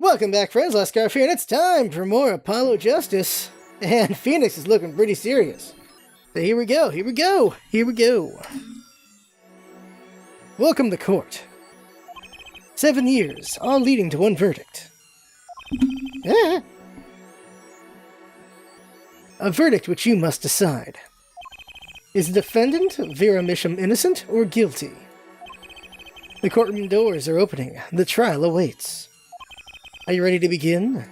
Welcome back, friends. LostScarf here, and it's time for more Apollo Justice. And Phoenix is looking pretty serious. So here we go. Welcome to court. 7 years, all leading to one verdict. A verdict which you must decide. Is the defendant, Vera Misham, innocent or guilty? The courtroom doors are opening. The trial awaits. Are you ready to begin?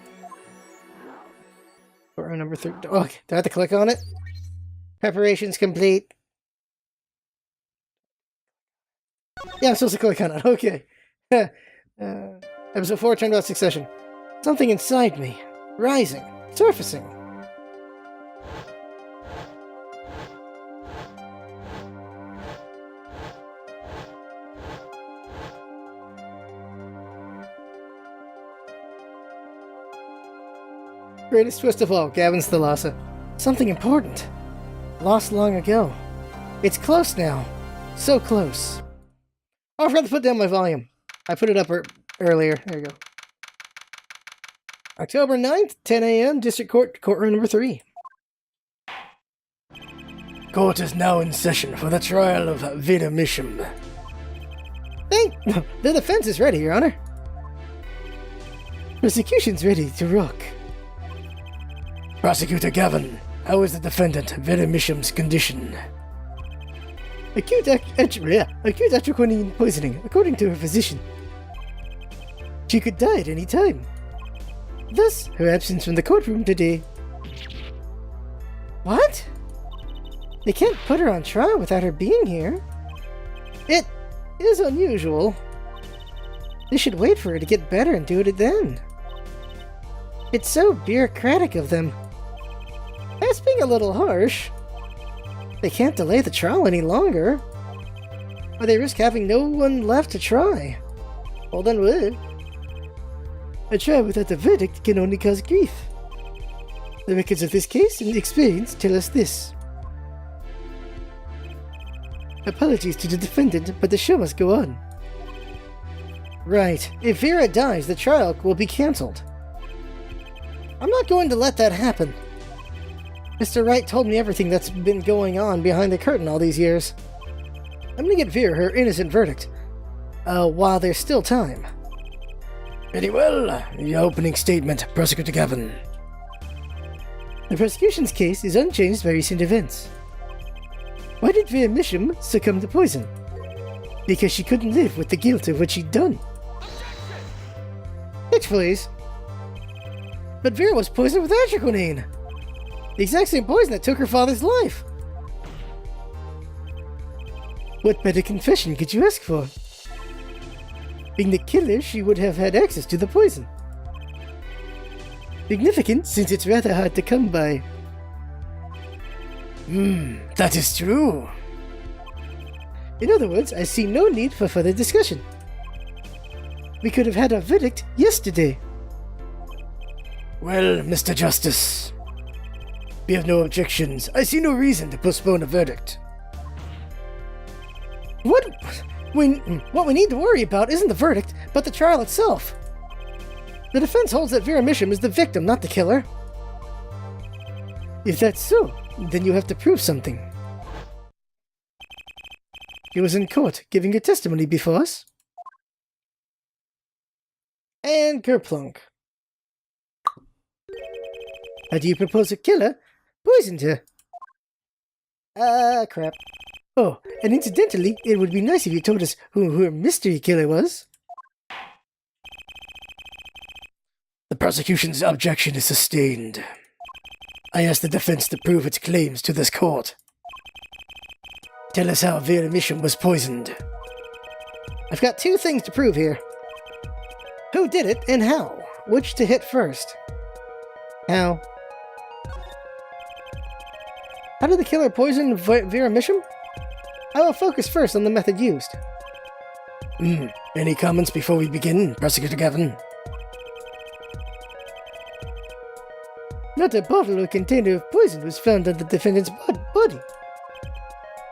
Courtroom number 3. Oh, do I have to click on it? Preparations complete. Yeah, I'm supposed to click on it. Okay. Episode 4, turned out succession. Something inside me. Rising. Surfacing. Greatest twist of all, Gavin Stalasa. Something important. Lost long ago. It's close now. So close. Oh, I forgot to put down my volume. I put it up earlier. There you go. October 9th, 10 a.m., District Court, courtroom number 3. Court is now in session for the trial of Vera Misham. The defense is ready, Your Honor. Prosecution's ready to rock. Prosecutor Gavin, how is the defendant, Vera Misham's condition? Acute atroquinine poisoning, according to her physician. She could die at any time. Thus, her absence from the courtroom today. What? They can't put her on trial without her being here. It is unusual. They should wait for her to get better and do it then. It's so bureaucratic of them. That's being a little harsh. They can't delay the trial any longer, or they risk having no one left to try. Well then what? A trial without a verdict can only cause grief. The records of this case and experience tell us this. Apologies to the defendant, but the show must go on. Right. If Vera dies, the trial will be cancelled. I'm not going to let that happen. Mr. Wright told me everything that's been going on behind the curtain all these years. I'm gonna get Vera her innocent verdict. While there's still time. Very well. Your opening statement, Prosecutor Gavin. The prosecution's case is unchanged by recent events. Why did Vera Misham succumb to poison? Because she couldn't live with the guilt of what she'd done. Pitch, please. But Vera was poisoned with atroquinine. The exact same poison that took her father's life. What better confession could you ask for? Being the killer, she would have had access to the poison. Significant, since it's rather hard to come by. That is true. In other words, I see no need for further discussion. We could have had our verdict yesterday. Well, Mr. Justice, we have no objections. I see no reason to postpone a verdict. What we need to worry about isn't the verdict, but the trial itself. The defense holds that Vera Misham is the victim, not the killer. If that's so, then you have to prove something. She was in court, giving her testimony before us. And kerplunk. How do you propose a killer poisoned her? Crap. Oh, and incidentally, it would be nice if you told us who her mystery killer was. The prosecution's objection is sustained. I ask the defense to prove its claims to this court. Tell us how Vera Misham was poisoned. I've got 2 things to prove here. Who did it and how? Which to hit first? How? How did the killer poison Vera Misham? I will focus first on the method used. Any comments before we begin, Prosecutor Gavin? Not a bottle or container of poison was found on the defendant's body.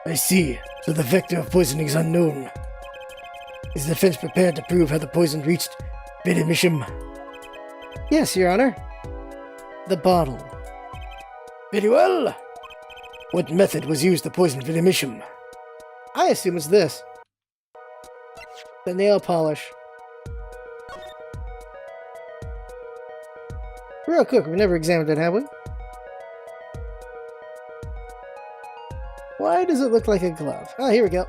I see. So the vector of poisoning is unknown. Is the defense prepared to prove how the poison reached Vera Misham? Yes, Your Honor. The bottle. Very well. What method was used to poison Vinimisham? I assume it's this. The nail polish. Real quick, we've never examined it, have we? Why does it look like a glove? Oh, here we go.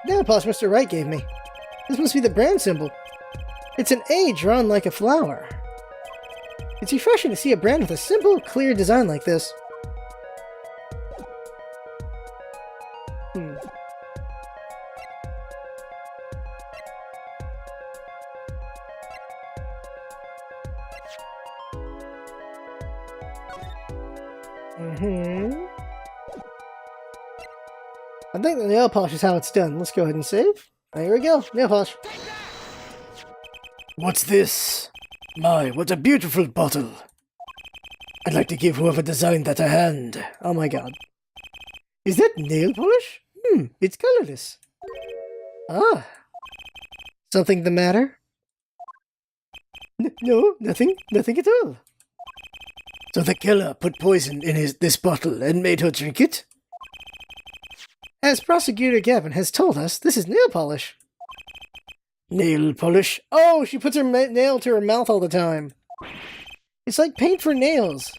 Nail polish Mr. Wright gave me. This must be the brand symbol. It's an A drawn like a flower. It's refreshing to see a brand with a simple, clear design like this. I think the nail polish is how it's done. Let's go ahead and save. There we go. Nail polish. What's this? My, what a beautiful bottle. I'd like to give whoever designed that a hand. Oh my god. Is that nail polish? It's colorless. Ah. Something the matter? No, nothing. Nothing at all. So the killer put poison in this bottle and made her drink it? As Prosecutor Gavin has told us, this is nail polish. Nail polish? Oh, she puts her nail to her mouth all the time. It's like paint for nails.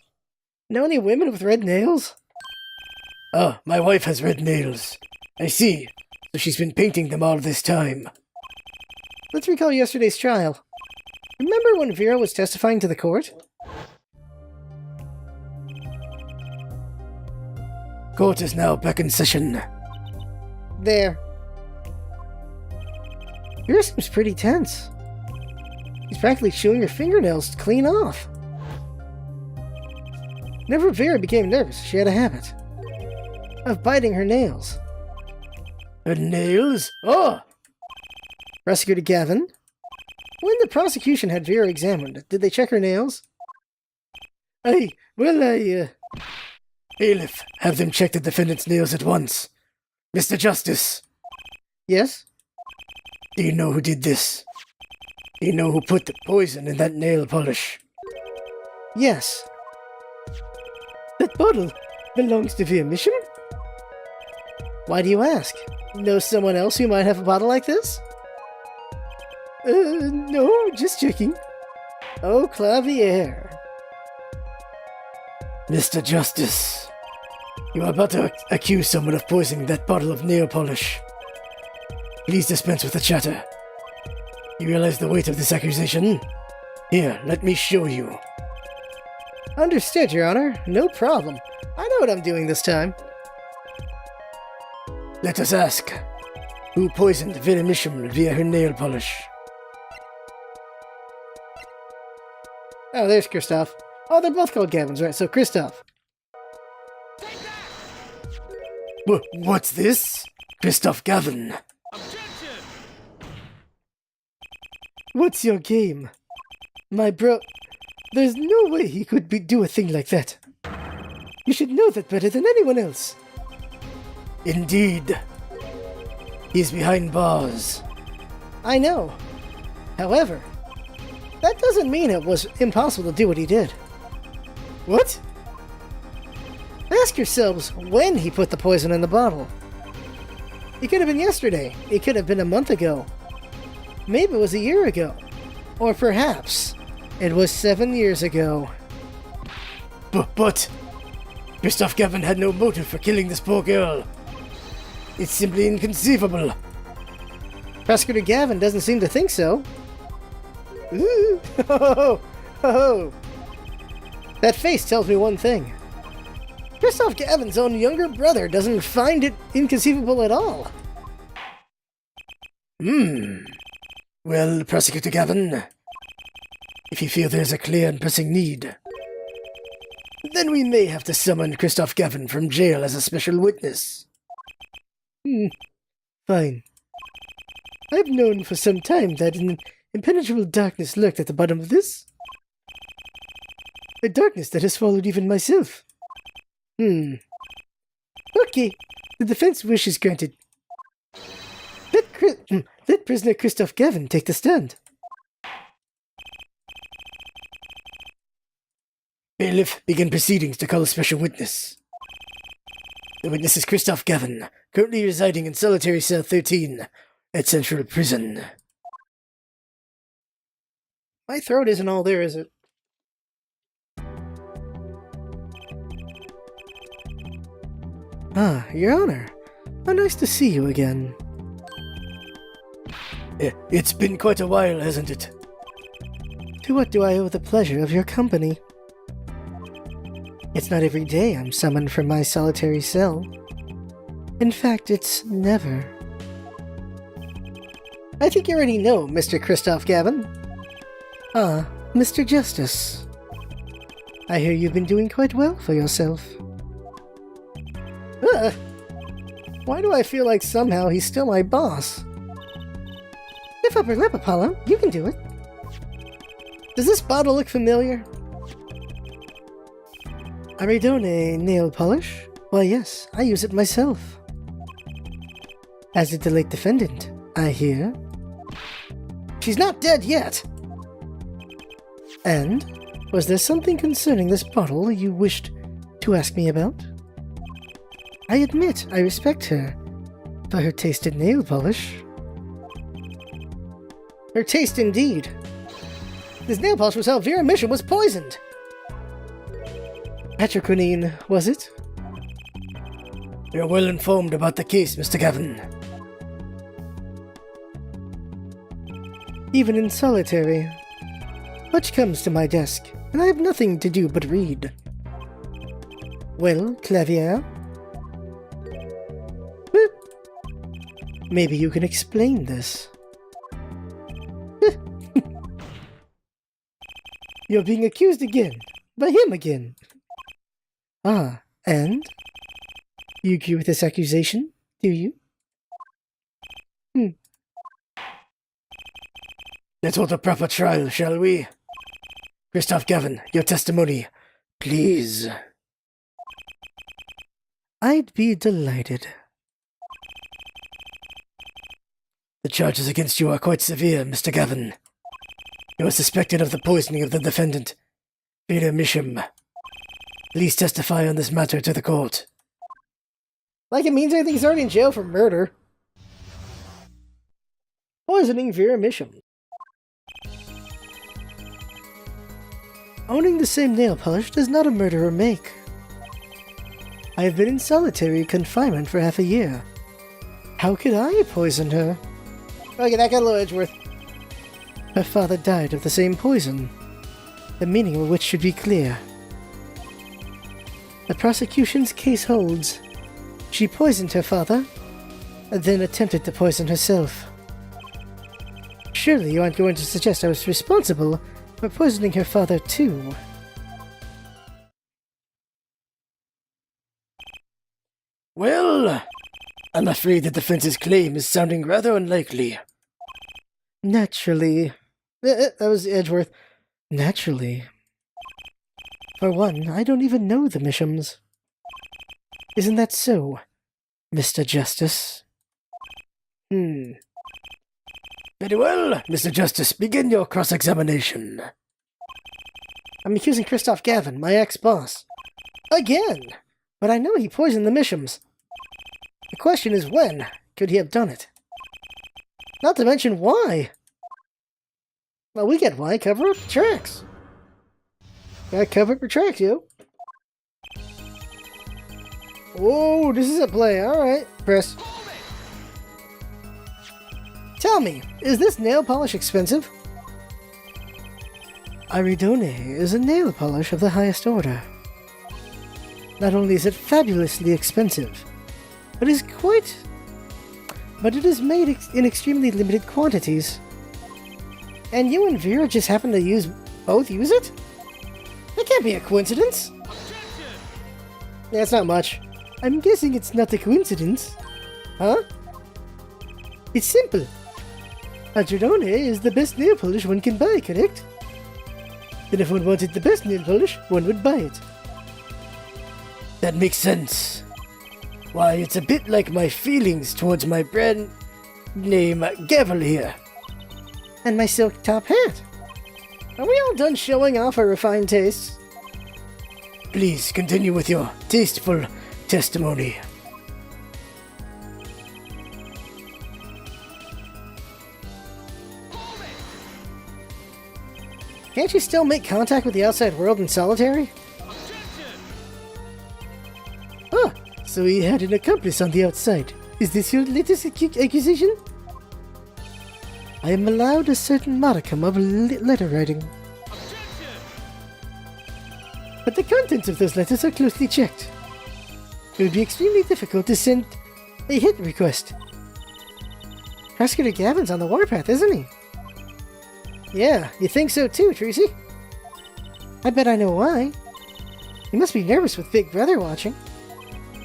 Know any women with red nails? Ah, my wife has red nails. I see. So she's been painting them all this time. Let's recall yesterday's trial. Remember when Vera was testifying to the court? Court is now back in session. There. Vera seems pretty tense. She's practically chewing her fingernails clean off. Whenever Vera became nervous, she had a habit of biting her nails. Her nails? Oh! Prosecutor Gavin, when the prosecution had Vera examined, did they check her nails? Bailiff, have them check the defendant's nails at once. Mr. Justice. Yes? Do you know who did this? Do you know who put the poison in that nail polish? Yes. That bottle belongs to Vinimisham? Why do you ask? Know someone else who might have a bottle like this? No, just checking. Oh, Clavier. Mr. Justice, you are about to accuse someone of poisoning that bottle of nail polish. Please dispense with the chatter. You realize the weight of this accusation? Here, let me show you. Understood, Your Honor. No problem. I know what I'm doing this time. Let us ask, who poisoned Vinimisham via her nail polish? Oh, there's Christoph. Oh, they're both called Gavins, right? So, Christoph. What's this? Christoph Gavin. Objection! What's your game? My bro... There's no way he could do a thing like that. You should know that better than anyone else. Indeed. He's behind bars. I know. However, that doesn't mean it was impossible to do what he did. What? Ask yourselves when he put the poison in the bottle. It could have been yesterday. It could have been a month ago. Maybe it was a year ago. Or perhaps it was 7 years ago. But Christoph Gavin had no motive for killing this poor girl. It's simply inconceivable. Prosecutor Gavin doesn't seem to think so. Ooh. Ho, ho, ho. That face tells me one thing. Christoph Gavin's own younger brother doesn't find it inconceivable at all. Well, Prosecutor Gavin, if you feel there's a clear and pressing need, then we may have to summon Christoph Gavin from jail as a special witness. Fine. I've known for some time that an impenetrable darkness lurked at the bottom of this. A darkness that has swallowed even myself. Okay, the defense wish is granted. Let prisoner Christoph Gavin take the stand. Bailiff, begin proceedings to call a special witness. The witness is Christoph Gavin, currently residing in solitary cell 13 at Central Prison. My throat isn't all there, is it? Ah, Your Honor. How nice to see you again. It's been quite a while, hasn't it? To what do I owe the pleasure of your company? It's not every day I'm summoned from my solitary cell. In fact, it's never. I think you already know, Mr. Christoph Gavin. Ah, Mr. Justice. I hear you've been doing quite well for yourself. Why do I feel like somehow he's still my boss? Lift up your lip, Apollo. You can do it. Does this bottle look familiar? Aridone nail polish? Why yes, I use it myself. As did the late defendant, I hear. She's not dead yet! And? Was there something concerning this bottle you wished to ask me about? I admit I respect her for her taste in nail polish. Her taste indeed. This nail polish was how Vera Misham was poisoned. Petroquinine, was it? You're well informed about the case, Mr. Gavin. Even in solitary. Much comes to my desk, and I have nothing to do but read. Well, Clavier? Maybe you can explain this. You're being accused again. By him again. Ah, and? You agree with this accusation, do you? Let's hold a proper trial, shall we? Christoph Gavin, your testimony, please. I'd be delighted. The charges against you are quite severe, Mr. Gavin. You are suspected of the poisoning of the defendant, Vera Misham. Please testify on this matter to the court. Like it means anything, he's already in jail for murder. Poisoning Vera Misham. Owning the same nail polish does not a murderer make. I have been in solitary confinement for half a year. How could I poison her? Okay, that got a little Edgeworth. Her father died of the same poison, the meaning of which should be clear. The prosecution's case holds. She poisoned her father, and then attempted to poison herself. Surely you aren't going to suggest I was responsible for poisoning her father too. Well, I'm afraid the defense's claim is sounding rather unlikely. Naturally. That was Edgeworth. Naturally. For one, I don't even know the Mishams. Isn't that so, Mr. Justice? Very well, Mr. Justice, begin your cross-examination. I'm accusing Christoph Gavin, my ex-boss. Again! But I know he poisoned the Mishams. The question is when could he have done it? Not to mention why. Well, we get why. Cover up the tracks. Gotta cover up your tracks, yo. Whoa, this is a play. Alright, press. Tell me, is this nail polish expensive? Aridone is a nail polish of the highest order. Not only is it fabulously expensive, but it is made in extremely limited quantities. And you and Vera just happen to both use it? That can't be a coincidence. Yeah, it's not much. I'm guessing it's not a coincidence. Huh? It's simple. Aridone is the best nail polish one can buy, correct? Then if one wanted the best nail polish, one would buy it. That makes sense. Why, it's a bit like my feelings towards my brand name Gavel here. And my silk top hat. Are we all done showing off our refined tastes? Please continue with your tasteful testimony. Can't you still make contact with the outside world in solitary? Ah, so he had an accomplice on the outside. Is this your latest accusation? I am allowed a certain modicum of letter writing. But the contents of those letters are closely checked. It would be extremely difficult to send a hit request. Prosecutor Gavin's on the warpath, isn't he? Yeah, you think so too, Tracy? I bet I know why. He must be nervous with Big Brother watching.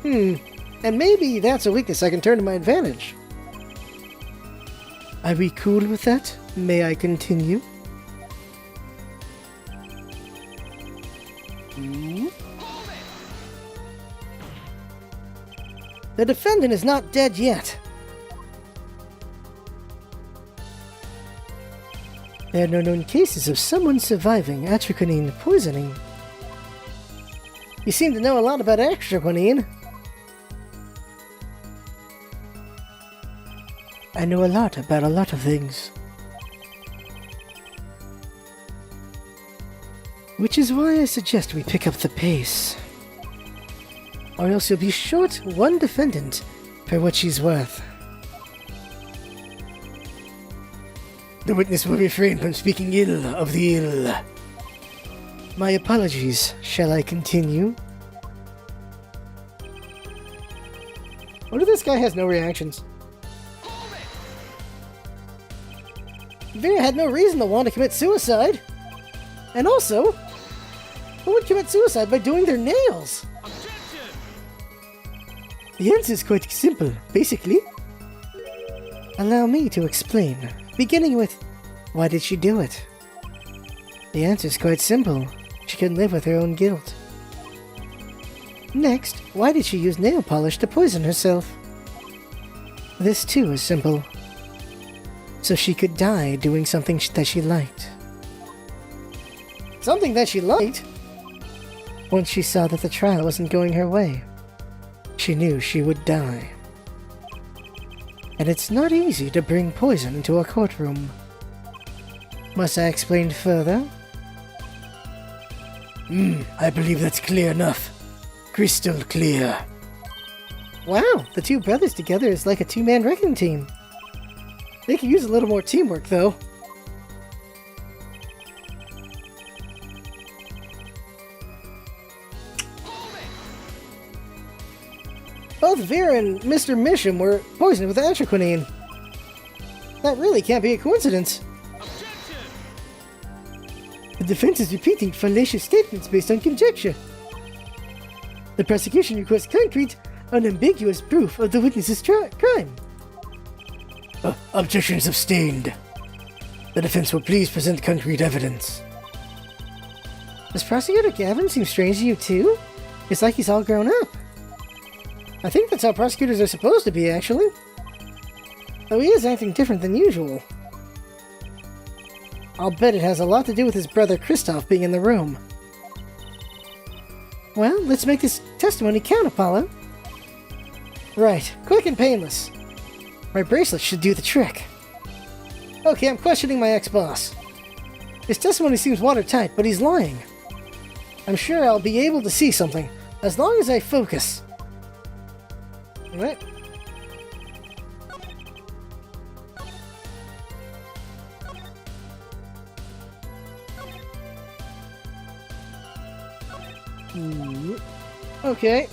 And maybe that's a weakness I can turn to my advantage. Are we cool with that? May I continue? The defendant is not dead yet. There are no known cases of someone surviving atriquinine poisoning. You seem to know a lot about atriquinine. I know a lot about a lot of things. Which is why I suggest we pick up the pace. Or else you'll be short one defendant for what she's worth. The witness will refrain from speaking ill of the ill. My apologies. Shall I continue? What if this guy has no reactions? Vera had no reason to want to commit suicide. And also, who would commit suicide by doing their nails? The answer is quite simple, basically. Allow me to explain, beginning with, why did she do it? The answer is quite simple. She couldn't live with her own guilt. Next, why did she use nail polish to poison herself? This too is simple. So she could die doing something that she liked. Something that she liked? Once she saw that the trial wasn't going her way, she knew she would die. And it's not easy to bring poison into a courtroom. Must I explain further? I believe that's clear enough. Crystal clear. Wow, the two brothers together is like a two-man wrecking team. They could use a little more teamwork, though. Both Vera and Mr. Misham were poisoned with atriquinine. That really can't be a coincidence. The defense is repeating fallacious statements based on conjecture. The prosecution requests concrete, unambiguous proof of the witness's crime. Objections abstained. The defense will please present concrete evidence. Does Prosecutor Gavin seem strange to you too? It's like he's all grown up. I think that's how prosecutors are supposed to be, actually. Though he is acting different than usual. I'll bet it has a lot to do with his brother Kristoff being in the room. Well, let's make this testimony count, Apollo. Right, quick and painless. My bracelet should do the trick. Okay, I'm questioning my ex-boss. His testimony seems watertight, but he's lying. I'm sure I'll be able to see something, as long as I focus. What? Okay.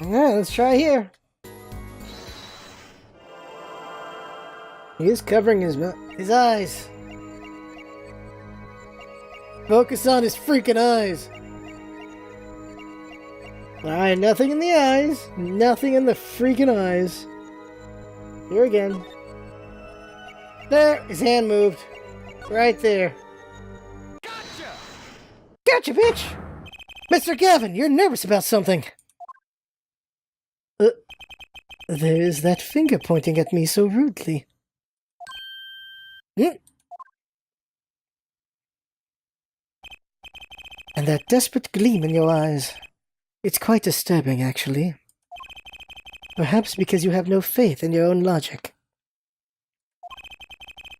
Alright, let's try here. He is covering his eyes. Focus on his freaking eyes. Alright, nothing in the eyes. Nothing in the freaking eyes. Here again. There, his hand moved. Right there. Gotcha! Gotcha, bitch! Mr. Gavin, you're nervous about something. There is that finger pointing at me so rudely. And that desperate gleam in your eyes. It's quite disturbing, actually. Perhaps because you have no faith in your own logic.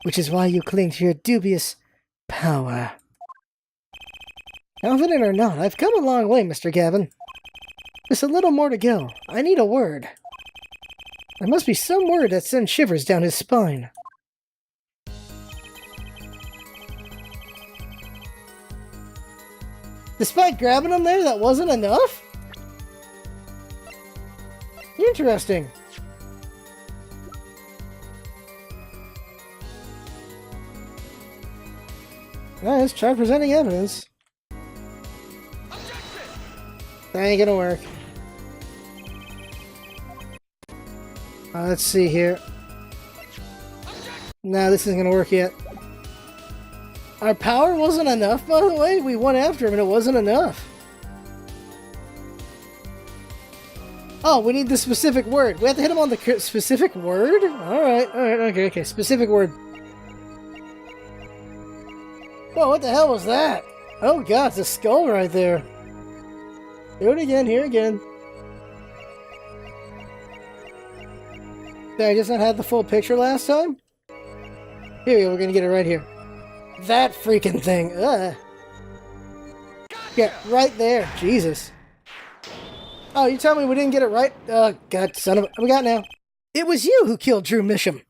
Which is why you cling to your dubious power. Confident or not, I've come a long way, Mr. Gavin. Just a little more to go. I need a word. There must be some word that sends shivers down his spine. Despite grabbing him there, that wasn't enough? Interesting. Alright, let's try presenting evidence. That ain't gonna work. Let's see here. No, this isn't gonna work yet. Our power wasn't enough, by the way. We went after him and it wasn't enough. Oh, we need the specific word. We have to hit him on the specific word? Alright, okay. Specific word. Whoa, what the hell was that? Oh god, it's a skull right there. Do it again, here again. Did I just not have the full picture last time? Here we go, we're gonna get it right here. That freaking thing, Yeah, right there, Jesus. Oh, you tell me we didn't get it right? Oh, god, son of a... We got it now. It was you who killed Drew Misham.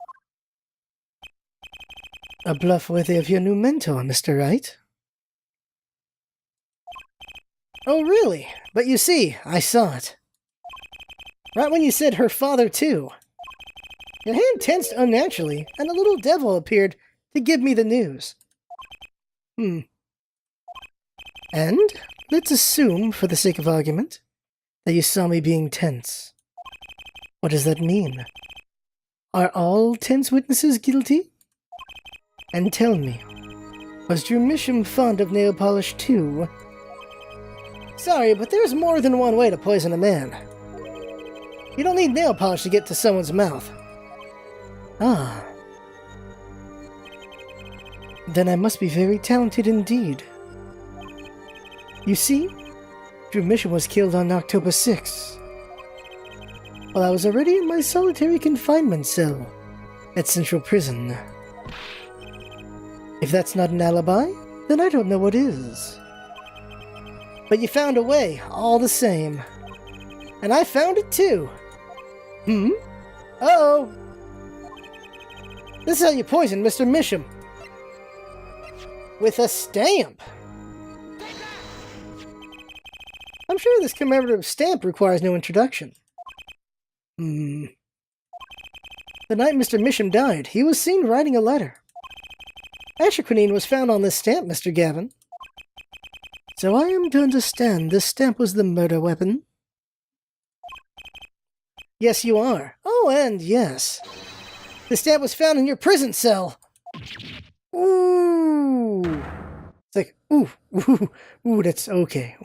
A bluff worthy of your new mentor, Mr. Wright. Oh, really? But you see, I saw it. Right when you said her father, too. Your hand tensed unnaturally, and a little devil appeared to give me the news. And let's assume, for the sake of argument, that you saw me being tense. What does that mean? Are all tense witnesses guilty? And tell me, was Drew Misham fond of nail polish too? Sorry, but there's more than one way to poison a man. You don't need nail polish to get to someone's mouth. Ah. Then I must be very talented indeed. You see, Drew Misham was killed on October 6th, while I was already in my solitary confinement cell at Central Prison. If that's not an alibi, then I don't know what is. But you found a way, all the same. And I found it too. Uh-oh. This is how you poison Mr. Misham. With a stamp. I'm sure this commemorative stamp requires no introduction. The night Mr. Misham died, he was seen writing a letter. Asher was found on this stamp, Mr. Gavin. So I am to understand this stamp was the murder weapon? Yes, you are. Oh, and yes. The stamp was found in your prison cell. Ooh. It's like, ooh, that's okay.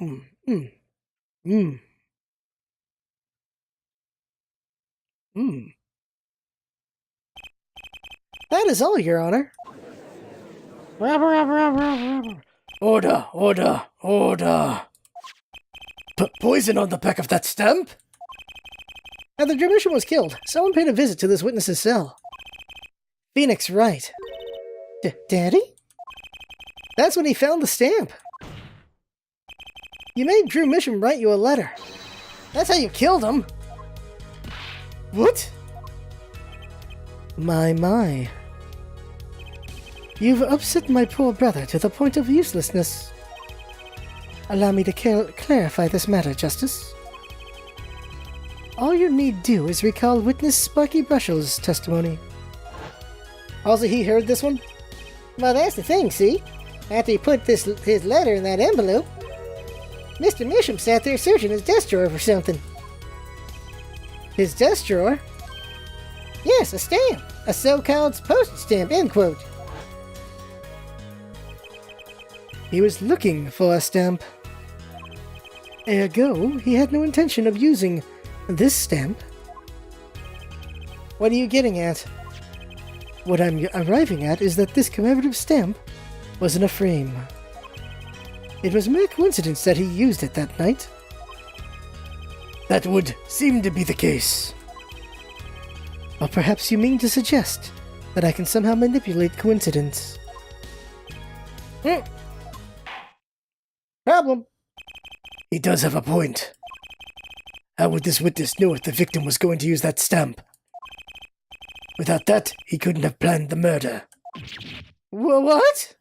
That is all, Your Honor. Order, order, order. Poison on the back of that stamp? After Drew Misham was killed, someone paid a visit to this witness's cell. Phoenix Wright. Daddy? That's when he found the stamp. You made Drew Misham write you a letter. That's how you killed him. What? My. You've upset my poor brother to the point of uselessness. Allow me to clarify this matter, Justice. All you need do is recall witness Sparky Brushell's testimony. Also, he heard this one? Well, that's the thing, see? After he put his letter in that envelope, Mr. Misham sat there searching his desk drawer for something. His desk drawer? Yes, a stamp. A so-called postage stamp, end quote. He was looking for a stamp. Ergo, he had no intention of using This stamp? What are you getting at? What I'm arriving at is that this commemorative stamp wasn't a frame. It was mere coincidence that he used it that night. That would seem to be the case. Or perhaps you mean to suggest that I can somehow manipulate coincidence. Problem. He does have a point. How would this witness know if the victim was going to use that stamp? Without that, he couldn't have planned the murder. What?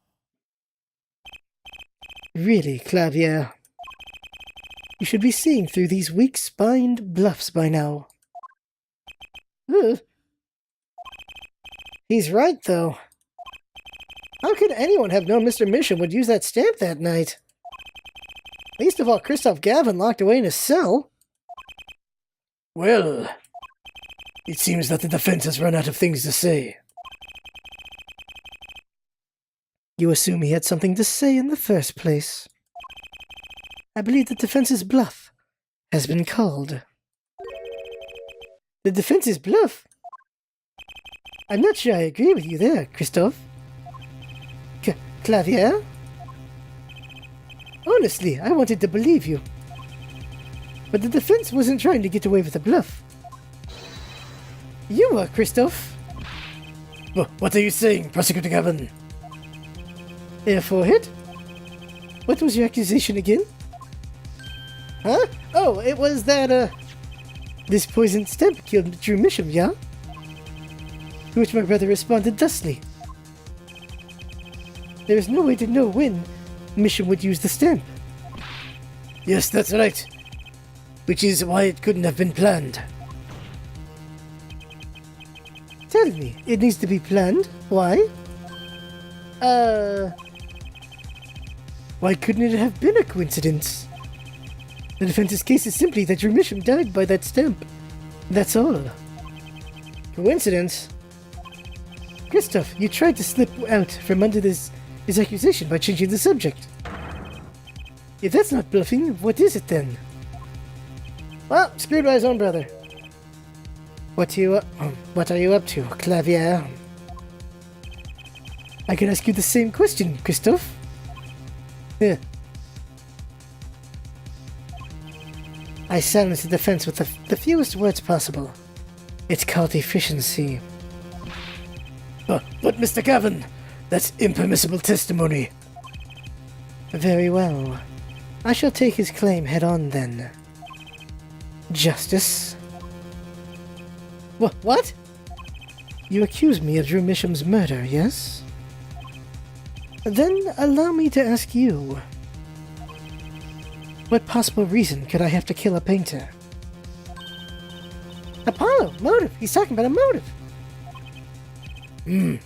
Really, Clavier? You should be seeing through these weak-spined bluffs by now. Ugh. He's right, though. How could anyone have known Mr. Misham would use that stamp that night? Least of all, Christoph Gavin locked away in his cell. Well, it seems that the defense has run out of things to say. You assume he had something to say in the first place. I believe the defense's bluff has been called. The defense's bluff? I'm not sure I agree with you there, Christoph. Clavier? Honestly, I wanted to believe you. But the defense wasn't trying to get away with a bluff. You were, Christoph. What are you saying, Prosecutor Gavin? Air forehead? What was your accusation again? Huh? Oh, it was that, this poisoned stamp killed Drew Misham, yeah? To which my brother responded thusly. There is no way to know when Misham would use the stamp. Yes, that's right. Which is why it couldn't have been planned. Tell me, it needs to be planned? Why? Why couldn't it have been a coincidence? The defense's case is simply that Drew Misham died by that stamp. That's all. Coincidence? Christoph, you tried to slip out from under his accusation by changing the subject. If that's not bluffing, what is it then? Well, screwed by his own brother. What are you up to, Clavier? I can ask you the same question, Christoph. Yeah. I silenced the defense with the fewest words possible. It's called efficiency. But Mr. Gavin, that's impermissible testimony. Very well. I shall take his claim head-on then. Justice? What? You accuse me of Drew Misham's murder, yes? Then allow me to ask you. What possible reason could I have to kill a painter? Apollo, motive. He's talking about a motive.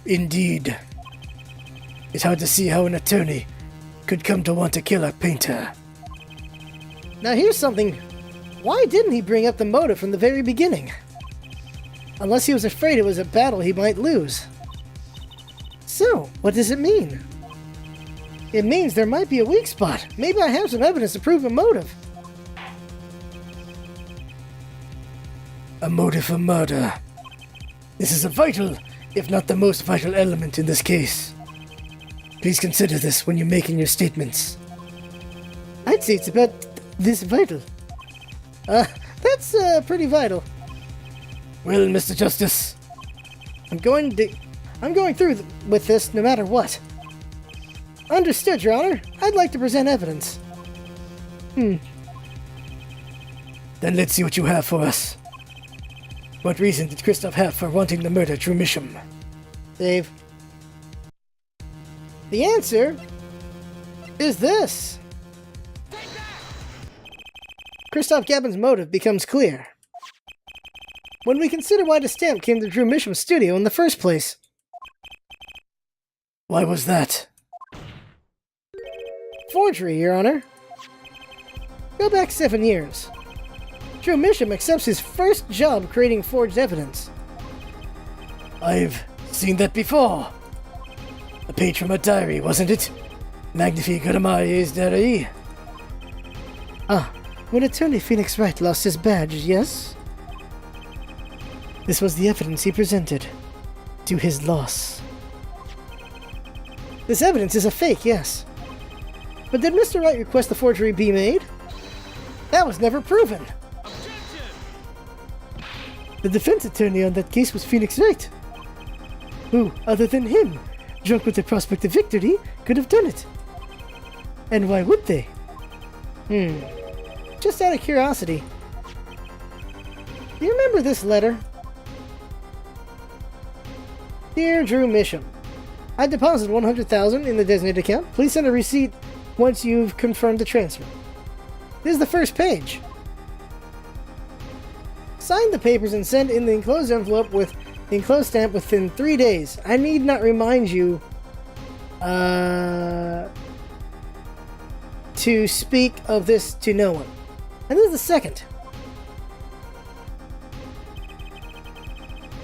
Indeed. It's hard to see how an attorney could come to want to kill a painter. Now here's something. Why didn't he bring up the motive from the very beginning? Unless he was afraid it was a battle he might lose. So, what does it mean? It means there might be a weak spot. Maybe I have some evidence to prove a motive. A motive for murder. This is a vital, if not the most vital element in this case. Please consider this when you're making your statements. I'd say it's about this vital. That's pretty vital. Well, Mr. Justice, I'm going through with this no matter what. Understood, Your Honor. I'd like to present evidence. Then let's see what you have for us. What reason did Christoph have for wanting to murder Drew Misham? Dave. The answer is this. Christoph Gavin's motive becomes clear when we consider why the stamp came to Drew Misham's studio in the first place. Why was that? Forgery, Your Honor. Go back 7 years. Drew Misham accepts his first job creating forged evidence. I've seen that before. A page from a diary, wasn't it? Magnifique Ramai's diary. when attorney Phoenix Wright lost his badge, yes? This was the evidence he presented to his loss. This evidence is a fake, yes. But did Mr. Wright request the forgery be made? That was never proven. The defense attorney on that case was Phoenix Wright. Who, other than him, drunk with the prospect of victory, could have done it? And why would they? Just out of curiosity. Do you remember this letter? Dear Drew Misham, I deposited $100,000 in the designated account. Please send a receipt once you've confirmed the transfer. This is the first page. Sign the papers and send in the enclosed envelope with the enclosed stamp within 3 days. I need not remind you to speak of this to no one. And this is the second.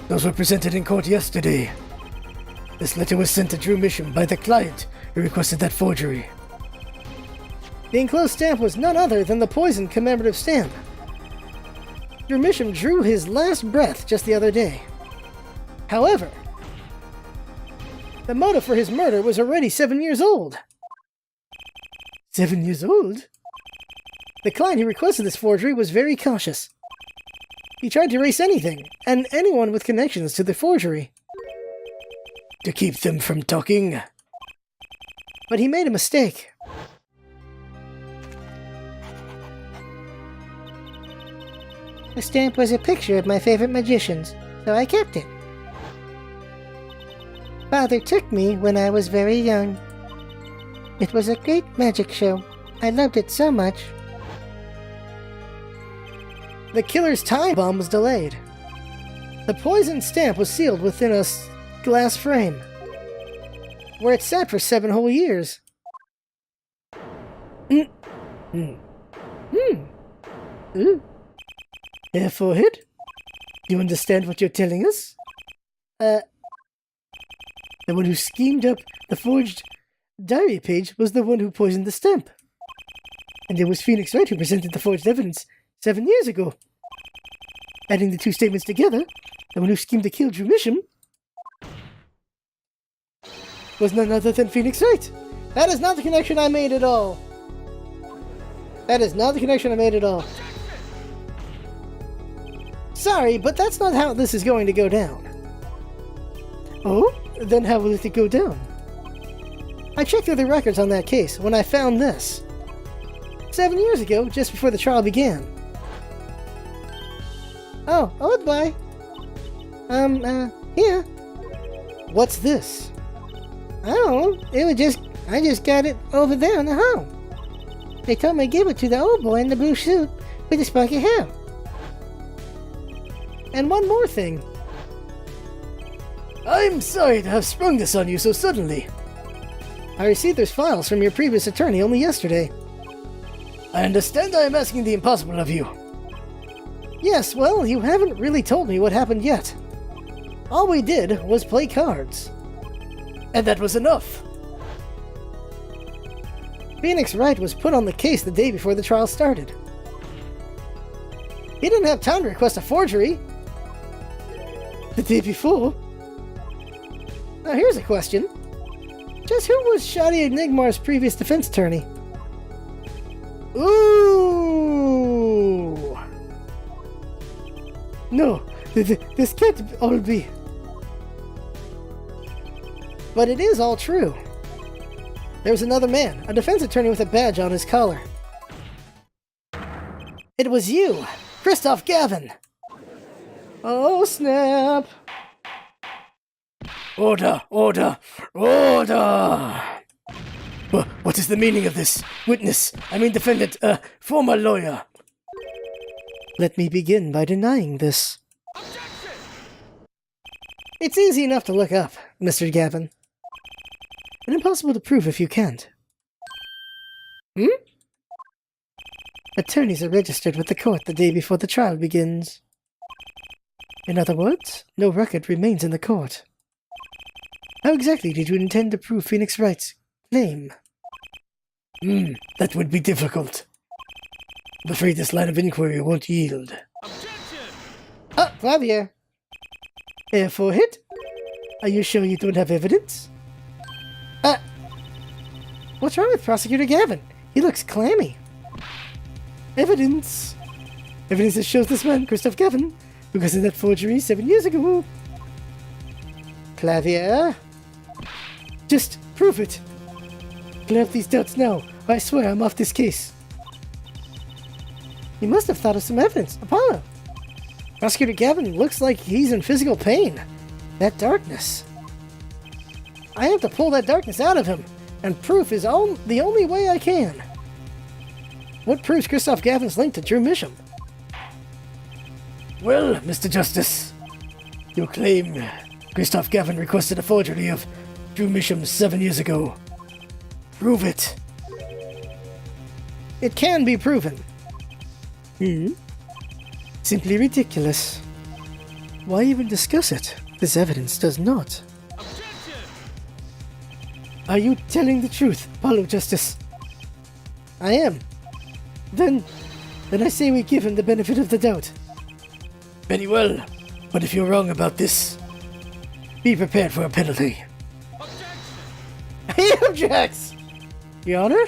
Those were presented in court yesterday. This letter was sent to Drew Misham by the client who requested that forgery. The enclosed stamp was none other than the poison commemorative stamp. Drew Misham drew his last breath just the other day. However, the motive for his murder was already 7 years old. 7 years old? The client who requested this forgery was very cautious. He tried to erase anything, and anyone with connections to the forgery. To keep them from talking. But he made a mistake. The stamp was a picture of my favorite magicians, so I kept it. Father took me when I was very young. It was a great magic show. I loved it so much. The killer's time bomb was delayed. The poison stamp was sealed within a glass frame, where it sat for 7 whole years. Forehead? Do you understand what you're telling us? The one who schemed up the forged diary page was the one who poisoned the stamp. And it was Phoenix Wright who presented the forged evidence 7 years ago. Adding the two statements together, the one who schemed to kill Drew Misham was none other than Phoenix Wright. That is not the connection I made at all. That is not the connection I made at all. Sorry, but that's not how this is going to go down. Oh? Then how will it go down? I checked through the records on that case when I found this. 7 years ago, just before the trial began. Oh, goodbye. Here. What's this? I don't know. I just got it over there in the home. They told me to give it to the old boy in the blue suit with the spunky hair. And one more thing. I'm sorry to have sprung this on you so suddenly. I received those files from your previous attorney only yesterday. I understand I am asking the impossible of you. Yes, well, you haven't really told me what happened yet. All we did was play cards. And that was enough. Phoenix Wright was put on the case the day before the trial started. He didn't have time to request a forgery. The day before? Now here's a question. Just who was Shadi Enigmar's previous defense attorney? Ooh! No, this can't all be. But it is all true. There was another man, a defense attorney with a badge on his collar. It was you, Christoph Gavin. Oh, snap. Order, order, order! What is the meaning of this? Witness, defendant, former lawyer. Let me begin by denying this. It's easy enough to look up, Mr. Gavin. And impossible to prove if you can't. Attorneys are registered with the court the day before the trial begins. In other words, no record remains in the court. How exactly did you intend to prove Phoenix Wright's claim? That would be difficult. I'm afraid this line of inquiry won't yield. Oh, Flavia. For hit? Are you sure you don't have evidence? What's wrong with Prosecutor Gavin? He looks clammy. Evidence. Evidence that shows this man, Christoph Gavin, who committed that forgery 7 years ago. Flavia. Just prove it. Clear up these doubts now. I swear I'm off this case. You must have thought of some evidence. Apollo. Prosecutor Gavin looks like he's in physical pain. That darkness. I have to pull that darkness out of him, and proof is the only way I can. What proves Christoph Gavin's link to Drew Misham? Well, Mr. Justice, you claim Christoph Gavin requested a forgery of Drew Misham 7 years ago. Prove it. It can be proven. Simply ridiculous. Why even discuss it? This evidence does not. Are you telling the truth, Apollo Justice? I am. Then I say we give him the benefit of the doubt. Very well, but if you're wrong about this, be prepared for a penalty. He objects! Your Honor,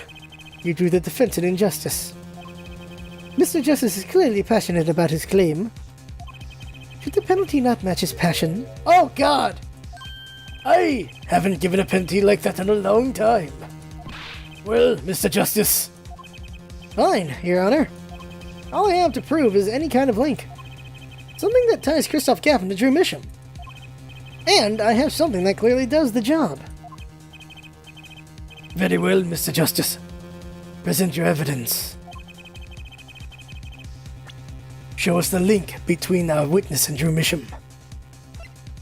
you do the defense an injustice. Mr. Justice is clearly passionate about his claim. Should the penalty not match his passion? Oh, God! I haven't given a penalty like that in a long time. Well, Mr. Justice. Fine, Your Honor. All I have to prove is any kind of link. Something that ties Christoph Gavin to Drew Misham. And I have something that clearly does the job. Very well, Mr. Justice. Present your evidence. Show us the link between our witness and Drew Misham.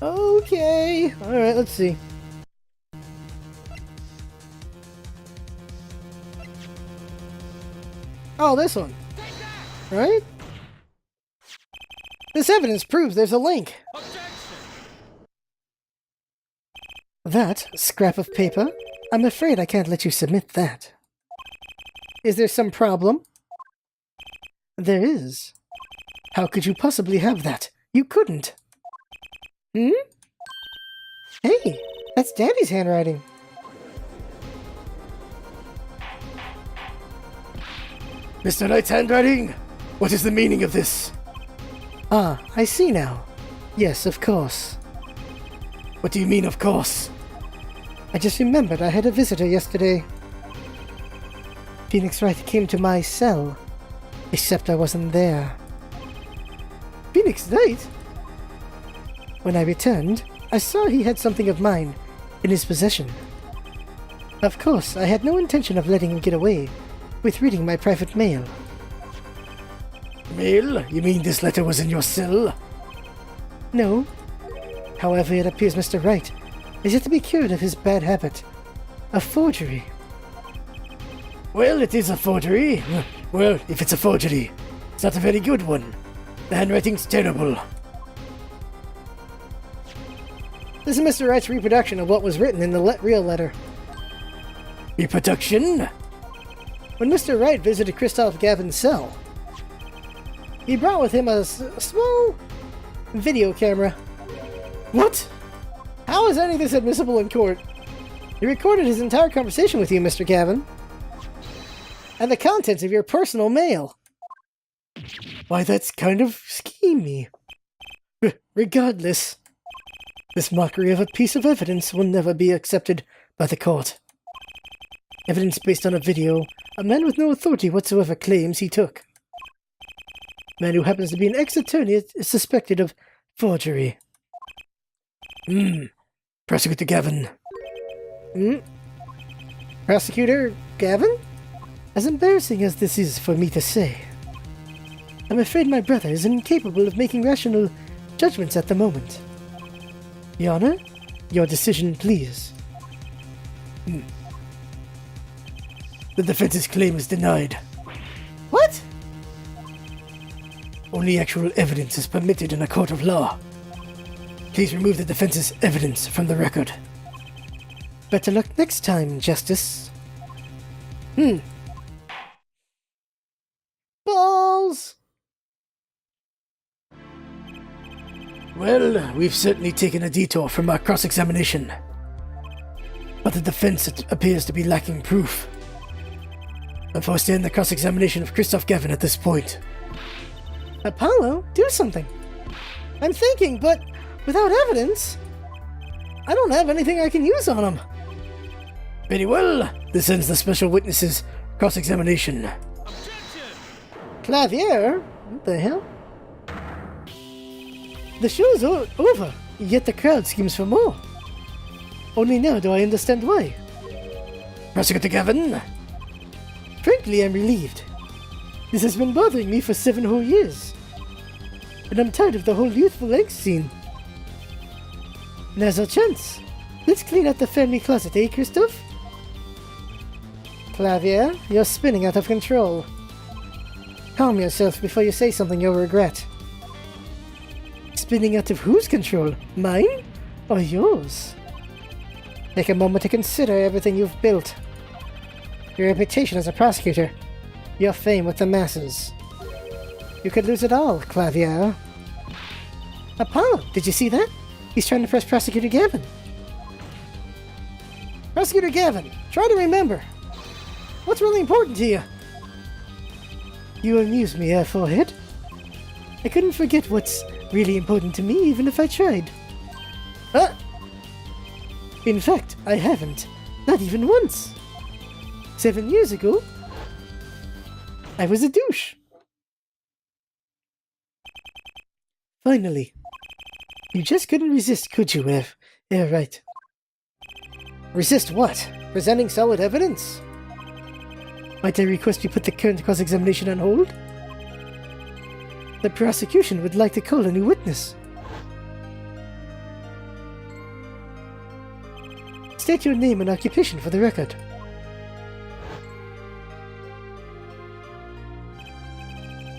Okay. Alright, let's see. Oh, this one. Right? This evidence proves there's a link. That scrap of paper? I'm afraid I can't let you submit that. Is there some problem? There is. How could you possibly have that? You couldn't. Hey, that's Dandy's handwriting. Mr. Knight's handwriting? What is the meaning of this? Ah, I see now. Yes, of course. What do you mean, of course? I just remembered I had a visitor yesterday. Phoenix Wright came to my cell, except I wasn't there. Phoenix Wright? When I returned, I saw he had something of mine in his possession. Of course, I had no intention of letting him get away with reading my private mail. Mail? You mean this letter was in your cell? No. However, it appears Mr. Wright is yet to be cured of his bad habit of forgery. Well, it is a forgery. Well, if it's a forgery, it's not a very good one. The handwriting's terrible. This is Mr. Wright's reproduction of what was written in the real letter. Reproduction? When Mr. Wright visited Christoph Gavin's cell, he brought with him a small video camera. What? How is any of this admissible in court? He recorded his entire conversation with you, Mr. Gavin, and the contents of your personal mail. Why, that's kind of schemy. Regardless, this mockery of a piece of evidence will never be accepted by the court. Evidence based on a video a man with no authority whatsoever claims he took. A man who happens to be an ex-attorney is suspected of forgery. Prosecutor Gavin. Prosecutor Gavin? As embarrassing as this is for me to say, I'm afraid my brother is incapable of making rational judgments at the moment. Your Honor, your decision, please. The defense's claim is denied. What? Only actual evidence is permitted in a court of law. Please remove the defense's evidence from the record. Better luck next time, Justice. Bye! rules? Well, we've certainly taken a detour from our cross-examination. But the defense appears to be lacking proof. I'm forced to end the cross-examination of Christoph Gavin at this point. Apollo, do something. I'm thinking, but without evidence, I don't have anything I can use on him. Very well. This ends the special witnesses cross-examination. Clavier? What the hell? The show's over, yet the crowd screams for more. Only now do I understand why. Prosecutor Gavin? Frankly, I'm relieved. This has been bothering me for 7 whole years. And I'm tired of the whole youthful angst scene. Now's our chance. Let's clean out the family closet, eh, Christoph? Clavier, you're spinning out of control. Calm yourself before you say something you'll regret. Spinning out of whose control? Mine? Or yours? Take a moment to consider everything you've built. Your reputation as a prosecutor. Your fame with the masses. You could lose it all, Clavier. Apollo, did you see that? He's trying to press Prosecutor Gavin. Prosecutor Gavin, try to remember. What's really important to you? You amuse me, forehead. I couldn't forget what's really important to me, even if I tried. In fact, I haven't. Not even once. 7 years ago, I was a douche. Finally. You just couldn't resist, could you, Ev? Yeah, right. Resist what? Presenting solid evidence? Might I request you put the current cross-examination on hold? The prosecution would like to call a new witness. State your name and occupation for the record.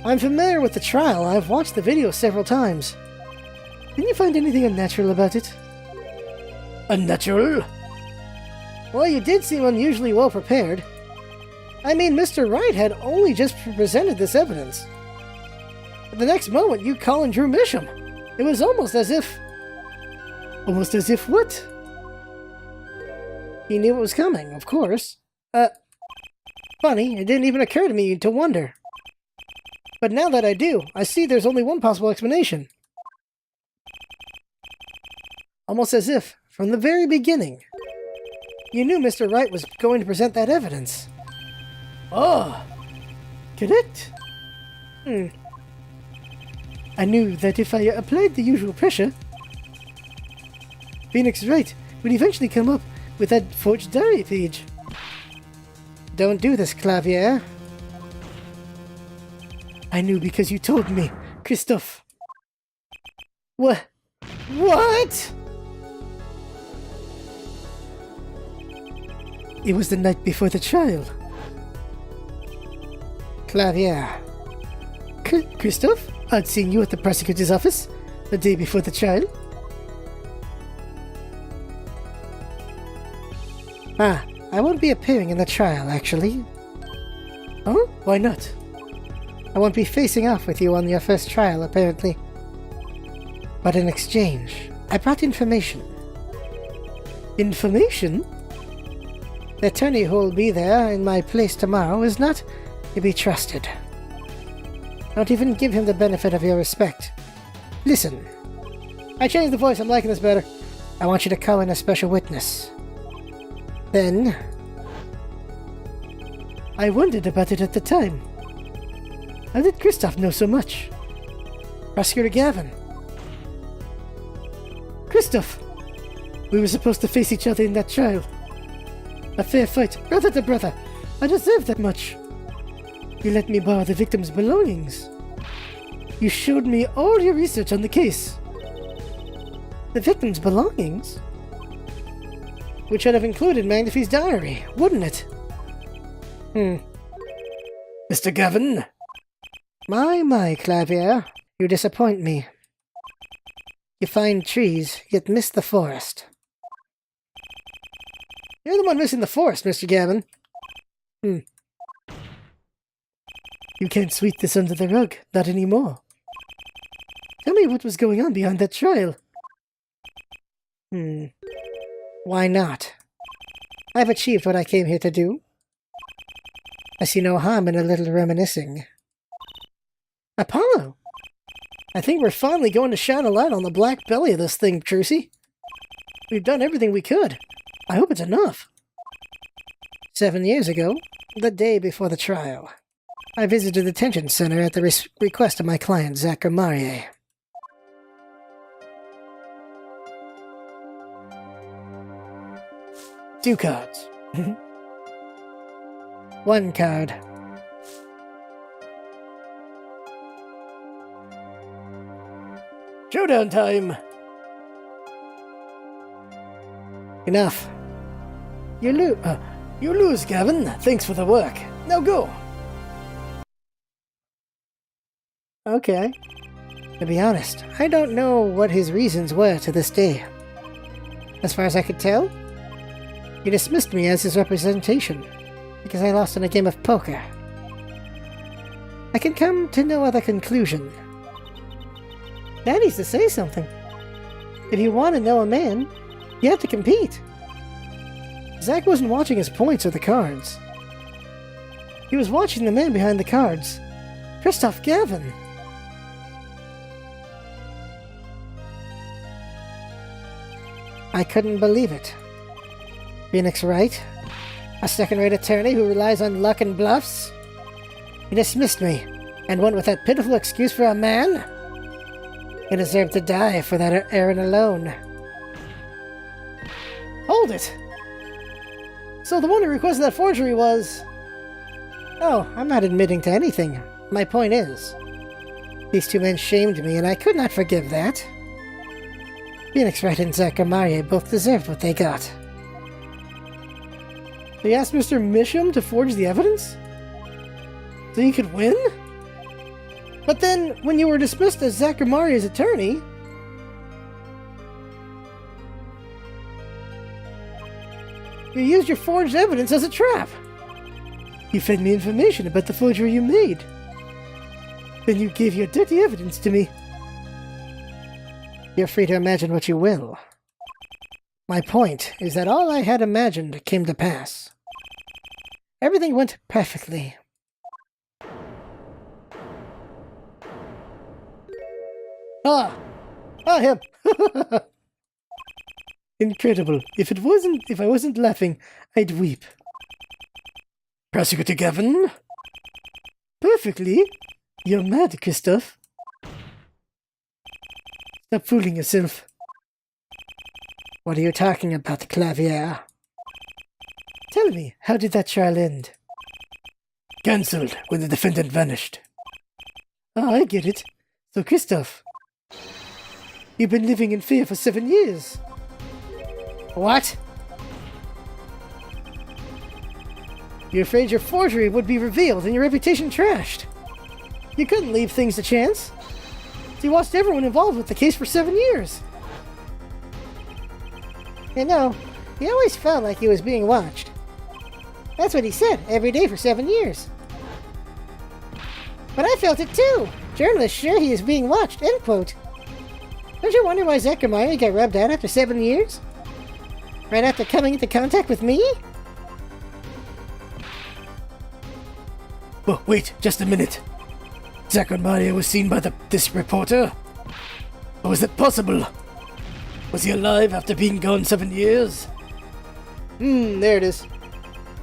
I'm familiar with the trial. I've watched the video several times. Didn't you find anything unnatural about it? Unnatural? Well, you did seem unusually well prepared. I mean, Mr. Wright had only just presented this evidence. But the next moment, you call and Drew Misham. It was almost as if... Almost as if what? He knew it was coming, of course. Funny, it didn't even occur to me to wonder. But now that I do, I see there's only one possible explanation. Almost as if, from the very beginning, you knew Mr. Wright was going to present that evidence. Oh! Correct? I knew that if I applied the usual pressure, Phoenix Wright would eventually come up with that forged diary page. Don't do this, Clavier. I knew because you told me, Christoph. What? What? It was the night before the trial. Clavier. Christoph? I'd seen you at the prosecutor's office the day before the trial. I won't be appearing in the trial, actually. Oh? Why not? I won't be facing off with you on your first trial, apparently. But in exchange, I brought information. Information? The attorney who will be there in my place tomorrow is not to be trusted. Don't even give him the benefit of your respect. Listen. I changed the voice, I'm liking this better. I want you to call in a special witness. Then... I wondered about it at the time. How did Christoph know so much? Prosecutor Gavin. Christoph! We were supposed to face each other in that trial. A fair fight, brother to brother. I deserve that much. You let me borrow the victim's belongings. You showed me all your research on the case. The victim's belongings? Which should have included Magnifi's diary, wouldn't it? Mr. Gavin? My, Clavier. You disappoint me. You find trees, yet miss the forest. You're the one missing the forest, Mr. Gavin. You can't sweep this under the rug, not anymore. Tell me what was going on behind that trial. Why not? I've achieved what I came here to do. I see no harm in a little reminiscing. Apollo! I think we're finally going to shine a light on the black belly of this thing, Trucy. We've done everything we could. I hope it's enough. 7 years ago, the day before the trial, I visited the detention center at the request of my client, Zach Marie. 2 cards. 1 card. Showdown time! Enough. You lose, Gavin. Thanks for the work. Now go! Okay. To be honest, I don't know what his reasons were to this day. As far as I could tell, he dismissed me as his representation because I lost in a game of poker. I can come to no other conclusion. That needs to say something. If you want to know a man, you have to compete. Zach wasn't watching his points or the cards. He was watching the man behind the cards, Christoph Gavin. I couldn't believe it. Phoenix Wright, a second-rate attorney who relies on luck and bluffs? He dismissed me and went with that pitiful excuse for a man? He deserved to die for that errand alone. Hold it! So the one who requested that forgery was... Oh, I'm not admitting to anything. My point is, these 2 men shamed me and I could not forgive that. Phoenix Wright and Zach Marie both deserved what they got. They asked Mr. Misham to forge the evidence? So he could win? But then, when you were dismissed as Zach Marie's attorney... you used your forged evidence as a trap! You fed me information about the forgery you made. Then you gave your dirty evidence to me. You're free to imagine what you will. My point is that all I had imagined came to pass. Everything went perfectly. Him! Incredible. If I wasn't laughing, I'd weep. Prosecutor Gavin? Perfectly. You're mad, Christoph. Stop fooling yourself. What are you talking about, Clavier? Tell me, how did that trial end? Cancelled when the defendant vanished. Oh, I get it. So, Christoph, you've been living in fear for 7 years. What? You're afraid your forgery would be revealed and your reputation trashed. You couldn't leave things to chance. So you watched everyone involved with the case for 7 years. You know, he always felt like he was being watched. That's what he said every day for 7 years. But I felt it too. Journalists sure he is being watched, end quote. Don't you wonder why Zachariah got rubbed out after 7 years? Right after coming into contact with me? Oh, wait, just a minute. Zachariah was seen by this reporter? Or was it possible? Was he alive after being gone 7 years? There it is.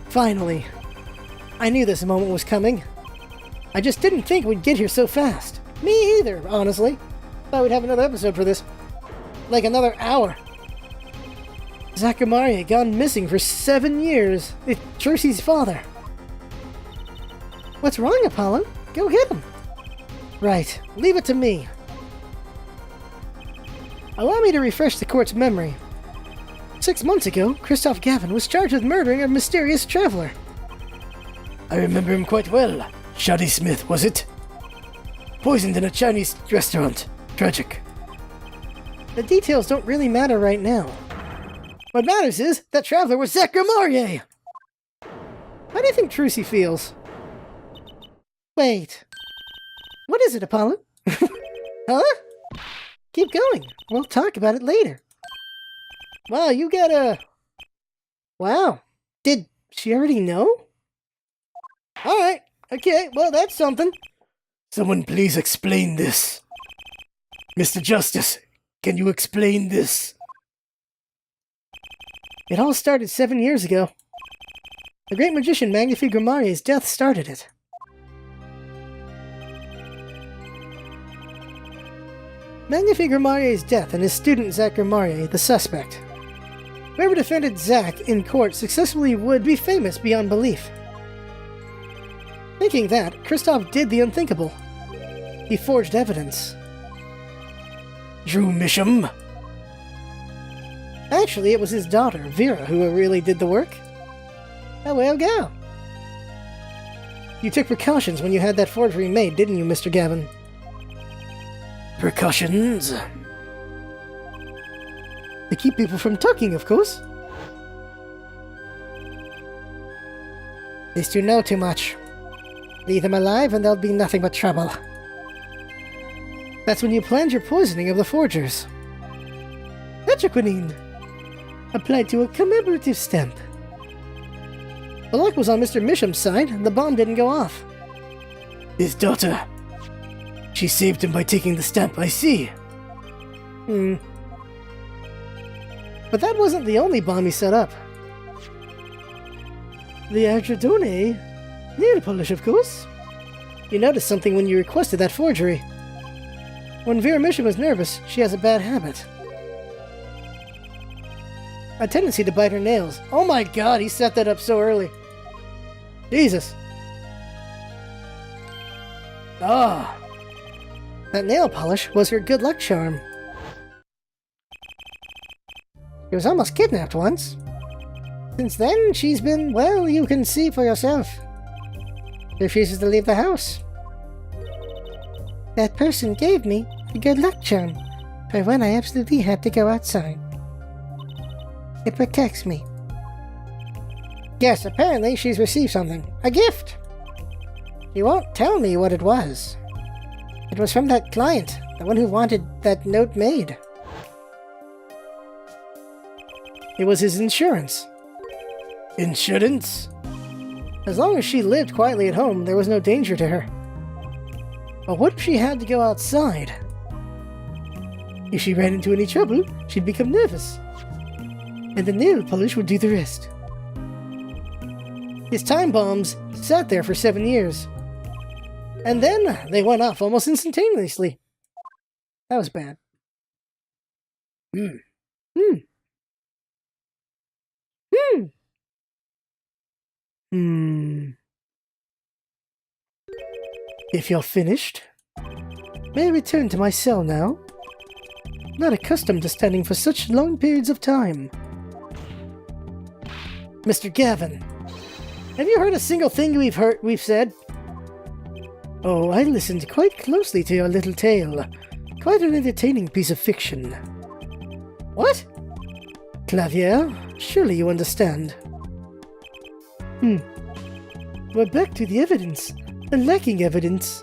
Finally. I knew this moment was coming. I just didn't think we'd get here so fast. Me either, honestly. Thought we'd have another episode for this. Like another hour. Zachariah gone missing for 7 years. It's Trucy's father. What's wrong, Apollo? Go get him. Right. Leave it to me. Allow me to refresh the court's memory. 6 months ago, Christoph Gavin was charged with murdering a mysterious traveler. I remember him quite well. Shoddy Smith, was it? Poisoned in a Chinese restaurant. Tragic. The details don't really matter right now. What matters is that traveler was Zachariah! How do you think Trucy feels? Wait. What is it, Apollo? Huh? Keep going. We'll talk about it later. Wow, you got a... Wow. Did she already know? Alright. Okay, well, that's something. Someone please explain this. Mr. Justice, can you explain this? It all started 7 years ago. The great magician Magnifique Grimarier's death started it. Magnifique Grimarier's death and his student Zack Grimarier, the suspect. Whoever defended Zack in court successfully would be famous beyond belief. Thinking that, Christoph did the unthinkable. He forged evidence. Drew Misham? Actually, it was his daughter, Vera, who really did the work. Oh, well, go. You took precautions when you had that forgery made, didn't you, Mr. Gavin? Precautions? To keep people from talking, of course. These two know too much. Leave them alive and there'll be nothing but trouble. That's when you planned your poisoning of the forgers. Etriquinine. Applied to a commemorative stamp. The luck was on Mr. Misham's side, and the bomb didn't go off. His daughter. She saved him by taking the stamp, I see. But that wasn't the only bomb he set up. The Adradone nail polish, of course. You noticed something when you requested that forgery. When Vera Misham was nervous, she has a bad habit. A tendency to bite her nails. Oh my god, he set that up so early. Jesus. Ah. That nail polish was her good luck charm. She was almost kidnapped once. Since then, she's been, well, you can see for yourself. She refuses to leave the house. That person gave me a good luck charm for when I absolutely had to go outside. It protects me. Yes, apparently she's received something. A gift! She won't tell me what it was. It was from that client, the one who wanted that note made. It was his insurance. Insurance? As long as she lived quietly at home, there was no danger to her. But what if she had to go outside? If she ran into any trouble, she'd become nervous. And the nail polish would do the rest. His time bombs sat there for 7 years. And then they went off almost instantaneously. That was bad. If you're finished, may I return to my cell now? Not accustomed to standing for such long periods of time. Mr. Gavin, have you heard a single thing we've said? Oh, I listened quite closely to your little tale. Quite an entertaining piece of fiction. What? Clavier, surely you understand. We're back to the evidence. The lacking evidence.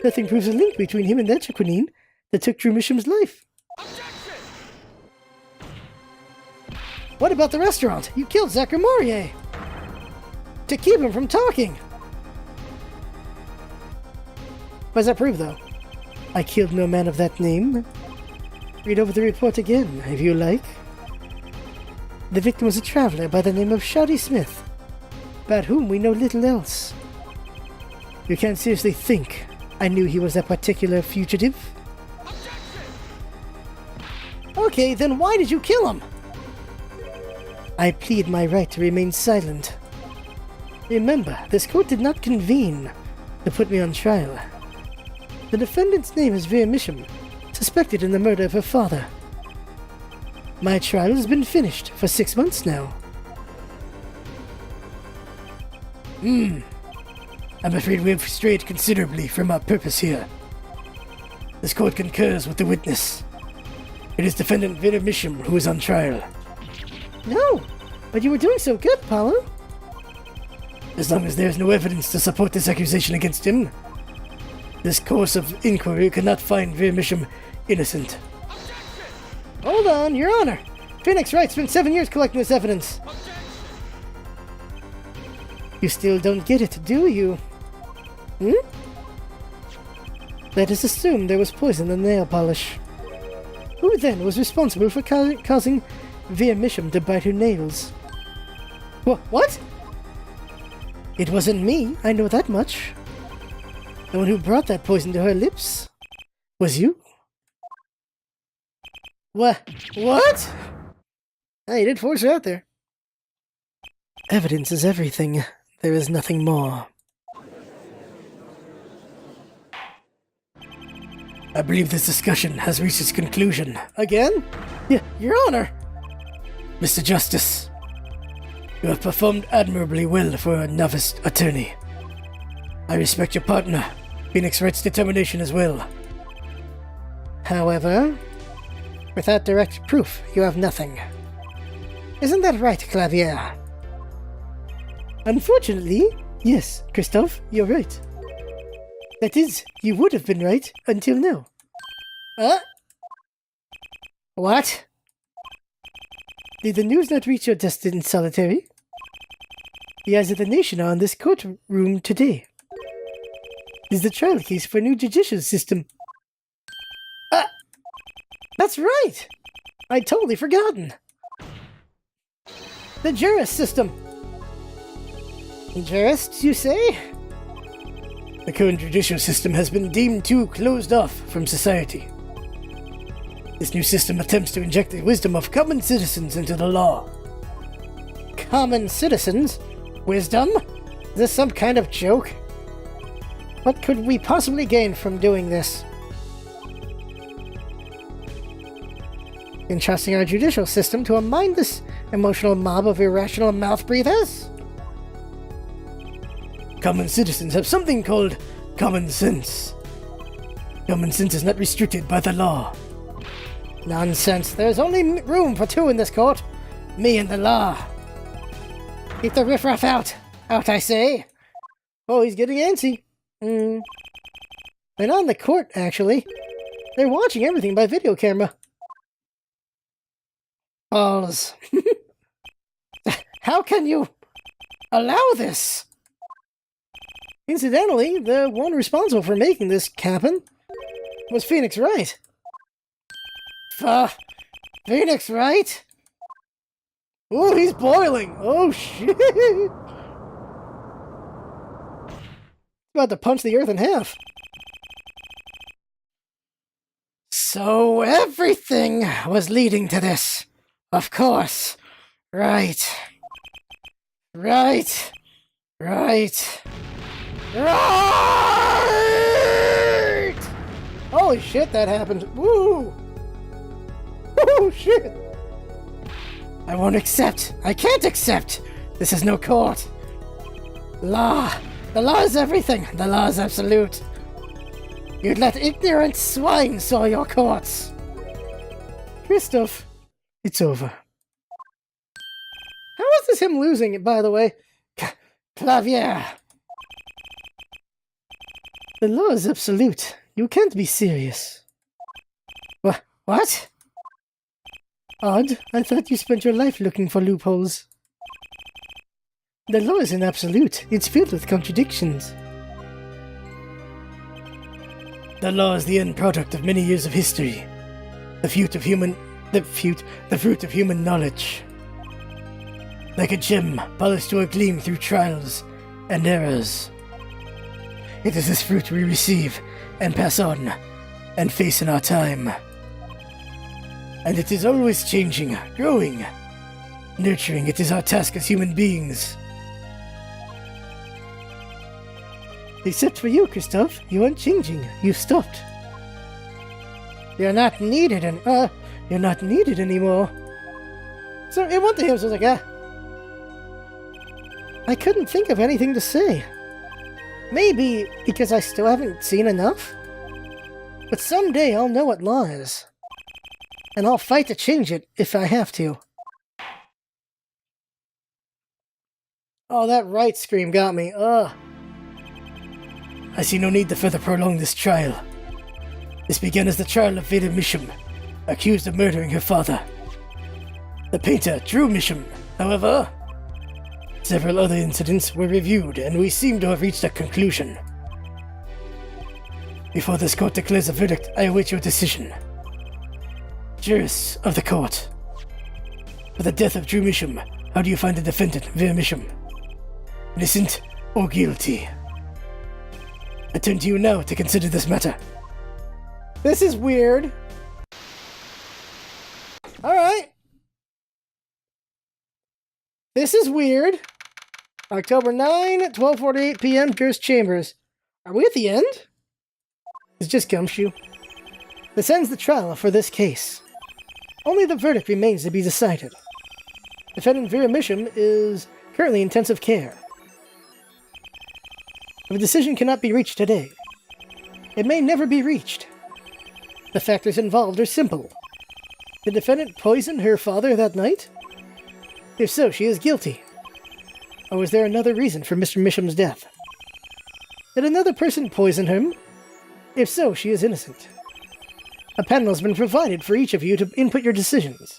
Nothing proves a link between him and that Etriquinine that took Drew Misham's life. Objection! What about the restaurant? You killed Zack Grimarier! To keep him from talking! What does that prove, though? I killed no man of that name. Read over the report again, if you like. The victim was a traveler by the name of Shoddy Smith, about whom we know little else. You can't seriously think I knew he was that particular fugitive? Objection! Okay, then why did you kill him? I plead my right to remain silent. Remember, this court did not convene to put me on trial. The defendant's name is Vera Misham, suspected in the murder of her father. My trial has been finished for 6 months now. I'm afraid we have strayed considerably from our purpose here. This court concurs with the witness. It is defendant Vera Misham who is on trial. No, but you were doing so good, Paulo. As long as there is no evidence to support this accusation against him, this course of inquiry cannot find Vermisham innocent. Hold on, Your Honor. Phoenix Wright spent 7 years collecting this evidence. You still don't get it, do you? Let us assume there was poison in the nail polish. Who then was responsible for causing Vermisham to bite her nails? What? It wasn't me, I know that much. The one who brought that poison to her lips was you. What? Hey, you did force her out there. Evidence is everything. There is nothing more. I believe this discussion has reached its conclusion. Again? Your Honor! Mr. Justice, you have performed admirably well for a novice attorney. I respect your partner, Phoenix Wright's determination as well. However, without direct proof, you have nothing. Isn't that right, Clavier? Unfortunately, yes, Christophe, you're right. That is, you would have been right until now. What? Did the news not reach your desk in solitary? The eyes of the nation are in this courtroom today. This is the trial case for a new judicial system. That's right! I'd totally forgotten. The jurist system. Jurists, you say? The current judicial system has been deemed too closed off from society. This new system attempts to inject the wisdom of common citizens into the law. Common citizens? Wisdom? Is this some kind of joke? What could we possibly gain from doing this? Entrusting our judicial system to a mindless, emotional mob of irrational mouth-breathers? Common citizens have something called common sense. Common sense is not restricted by the law. Nonsense. There's only room for two in this court. Me and the law. Keep the riffraff out. Out, I say. Oh, he's getting antsy. They're not in the court, actually. They're watching everything by video camera. Balls. How can you allow this? Incidentally, the one responsible for making this happen was Phoenix Wright. Phoenix Wright? Oh, he's boiling! Oh, shit! About to punch the earth in half. So everything was leading to this. Of course. Right. Holy shit, that happened. Woo! Oh shit! I won't accept. I can't accept. This is no court. Law. The law is everything. The law is absolute. You'd let ignorant swine soil your courts. Christophe, it's over. How is this him losing it, by the way? Clavier. The law is absolute. You can't be serious. What? Odd. I thought you spent your life looking for loopholes. The law isn't absolute. It's filled with contradictions. The law is the end product of many years of history. The fruit of human knowledge. Like a gem polished to a gleam through trials and errors. It is this fruit we receive and pass on and face in our time. And it is always changing, growing, nurturing. It is our task as human beings. Except for you, Christophe. You aren't changing. You stopped. You're not needed anymore. So it went to him, so I was like, I couldn't think of anything to say. Maybe because I still haven't seen enough? But someday I'll know what law is. And I'll fight to change it if I have to. Oh, that right scream got me. Ugh. I see no need to further prolong this trial. This began as the trial of Vera Misham, accused of murdering her father. The painter, Drew Misham, however, several other incidents were reviewed, and we seem to have reached a conclusion. Before this court declares a verdict, I await your decision. Jurists of the court, for the death of Drew Misham, how do you find the defendant, Vera Misham? Innocent or guilty? I turn to you now to consider this matter. This is weird. Alright. This is weird. October 9, 12:48 p.m., Pierce Chambers. Are we at the end? It's just Gumshoe. This ends the trial for this case. Only the verdict remains to be decided. Defendant Vera Misham is currently in intensive care. If a decision cannot be reached today, it may never be reached. The factors involved are simple. Did the defendant poison her father that night? If so, she is guilty. Or was there another reason for Mr. Misham's death? Did another person poison him? If so, she is innocent. A panel has been provided for each of you to input your decisions.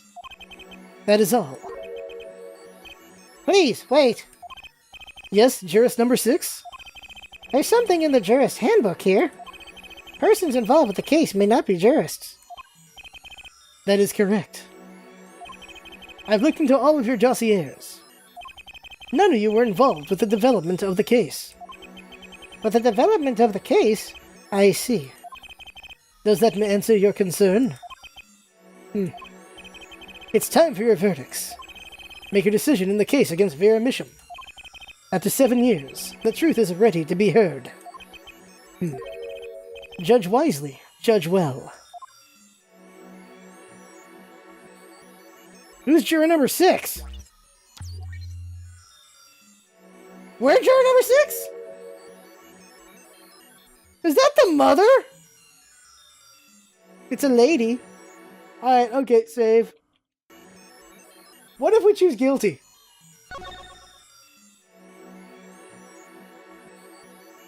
That is all. Please, wait. Yes, jurist number 6? There's something in the jurist handbook here. Persons involved with the case may not be jurists. That is correct. I've looked into all of your dossiers. None of you were involved with the development of the case. With the development of the case? I see. Does that answer your concern? It's time for your verdicts. Make your decision in the case against Vera Misham. After 7 years, the truth is ready to be heard. Judge wisely, judge well. Who's juror number 6? Where's juror number 6? Is that the mother? It's a lady. Alright, okay, save. What if we choose guilty?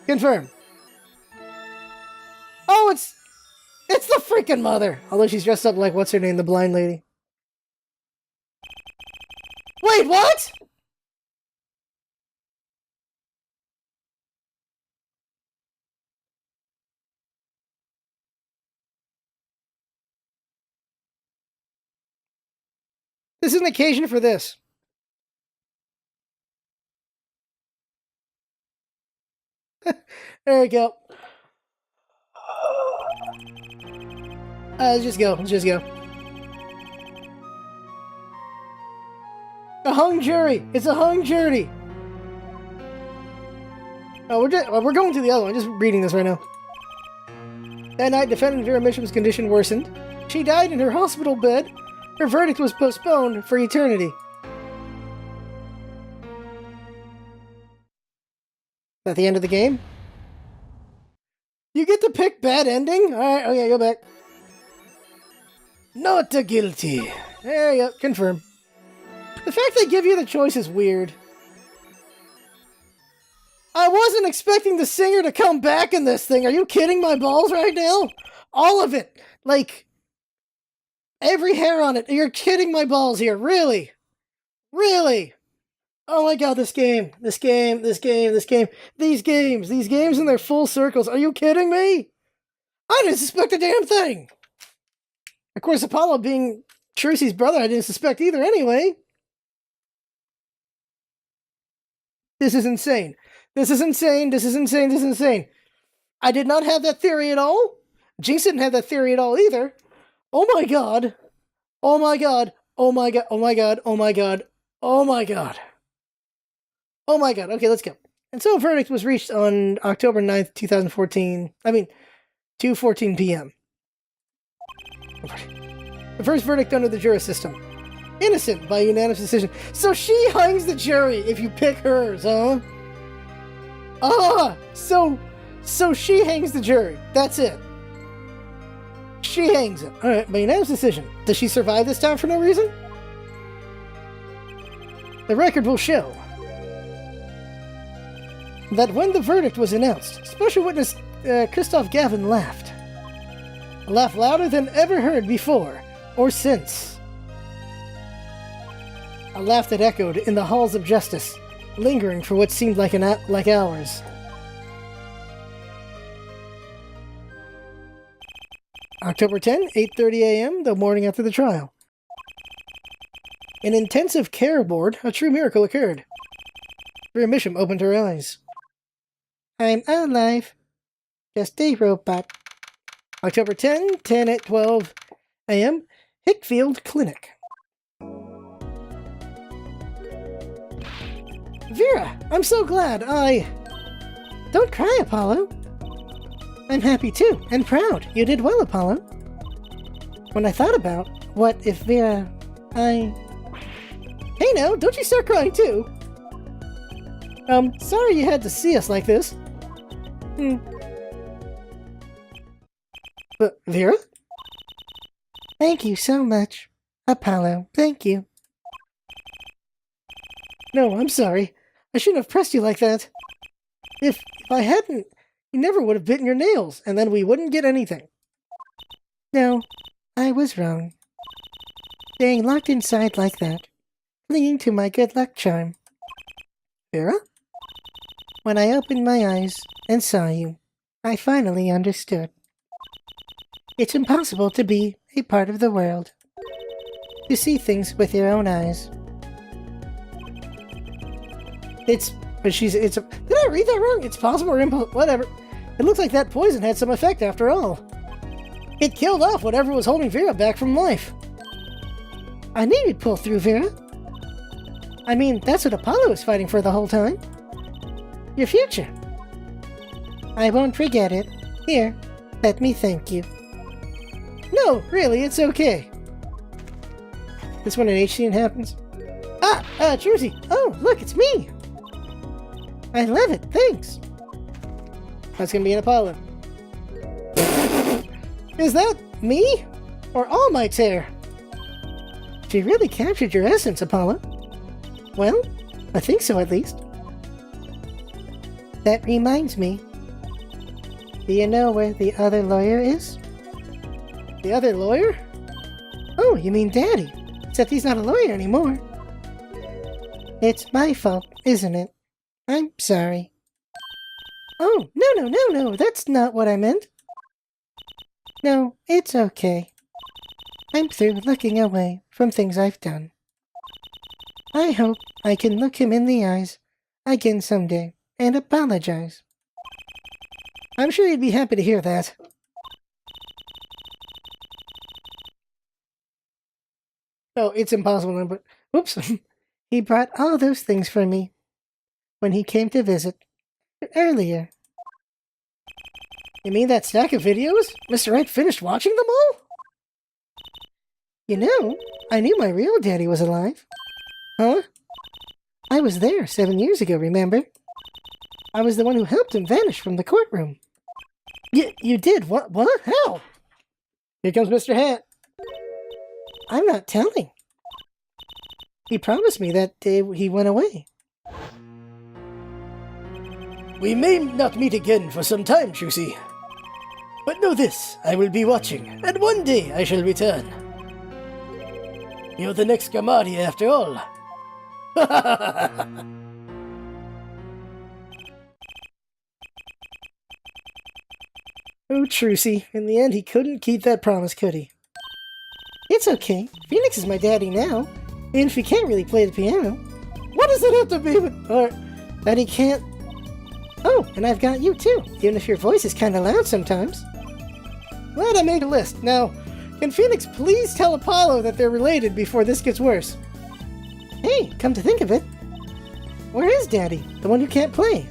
Confirm. Oh, it's the freaking mother. Although she's dressed up like, what's her name, the blind lady. Wait, what? This is an occasion for this. There we go. Let's just go. Let's just go. A hung jury. It's a hung jury. Oh, we're going to the other one. I'm just reading this right now. That night, defendant Vera Misham's condition worsened. She died in her hospital bed. Her verdict was postponed for eternity. At the end of the game? You get to pick bad ending? Alright, okay, go back. Not guilty. There you go, confirm. The fact they give you the choice is weird. I wasn't expecting the singer to come back in this thing. Are you kidding my balls right now? All of it. Like, every hair on it. You're kidding my balls here. Really? Really? Oh my god, this game. These games in their full circles. Are you kidding me? I didn't suspect a damn thing. Of course, Apollo being Trucy's brother, I didn't suspect either anyway. This is insane. This is insane. This is insane. This is insane. I did not have that theory at all. Jinx didn't have that theory at all either. Oh my god. Oh my god. Oh my god. Oh my god. Oh my god. Oh my god. Oh my god. Okay, let's go. And so a verdict was reached on October 9th, 2014. 2:14 p.m. The first verdict under the jury system. Innocent by unanimous decision. So she hangs the jury if you pick hers, huh? So she hangs the jury. That's it. She hangs it. Alright, by unanimous decision. Does she survive this time for no reason? The record will show. that when the verdict was announced, Special Witness Christoph Gavin laughed. A laugh louder than ever heard before or since. A laugh that echoed in the halls of justice, lingering for what seemed like hours. October 10, 8:30 a.m., the morning after the trial. In intensive care ward, a true miracle occurred. Vera Misham opened her eyes. I'm alive. Just a robot. October 10, 10 at 12 a.m., Hickfield Clinic. Vera, I'm so glad Don't cry, Apollo. I'm happy too, and proud. You did well, Apollo. When I thought about what if Vera... Hey now, don't you start crying too. Sorry you had to see us like this. But, Vera? Thank you so much. Apollo, thank you. No, I'm sorry. I shouldn't have pressed you like that. If I hadn't, you never would have bitten your nails, and then we wouldn't get anything. No, I was wrong. Staying locked inside like that, clinging to my good luck charm. Vera? When I opened my eyes and saw you, I finally understood. It's impossible to be a part of the world, to see things with your own eyes. Did I read that wrong? It's possible or impossible, whatever. It looks like that poison had some effect after all. It killed off whatever was holding Vera back from life. I knew you'd pull through, Vera. I mean, that's what Apollo was fighting for the whole time. Your future. I won't forget it. Here, let me thank you. No, really, it's okay. This when an H scene happens. Jersey. Oh, look, it's me. I love it, thanks. That's gonna be an Apollo. Is that me? Or All Might's hair? She really captured your essence, Apollo. Well, I think so at least. That reminds me. Do you know where the other lawyer is? The other lawyer? Oh, you mean Daddy. Except he's not a lawyer anymore. It's my fault, isn't it? I'm sorry. Oh, no, that's not what I meant. No, it's okay. I'm through looking away from things I've done. I hope I can look him in the eyes again someday and apologize. I'm sure you'd be happy to hear that. Oh, it's impossible, but whoops. He brought all those things for me when he came to visit earlier. You mean that stack of videos? Mr. Wright finished watching them all? You know, I knew my real daddy was alive. Huh? I was there 7 years ago, remember? I was the one who helped him vanish from the courtroom. You did? What? How? Here comes Mr. Hat. I'm not telling. He promised me that day he went away. We may not meet again for some time, Trucy. But know this, I will be watching, and one day I shall return. You're the next Gamadi after all. Oh, Trucy. In the end, he couldn't keep that promise, could he? It's okay. Phoenix is my daddy now. And if he can't really play the piano, what does it have to be with... Or that he can't... Oh, and I've got you too, even if your voice is kind of loud sometimes. Glad I made a list. Now, can Phoenix please tell Apollo that they're related before this gets worse? Hey, come to think of it. Where is Daddy, the one who can't play?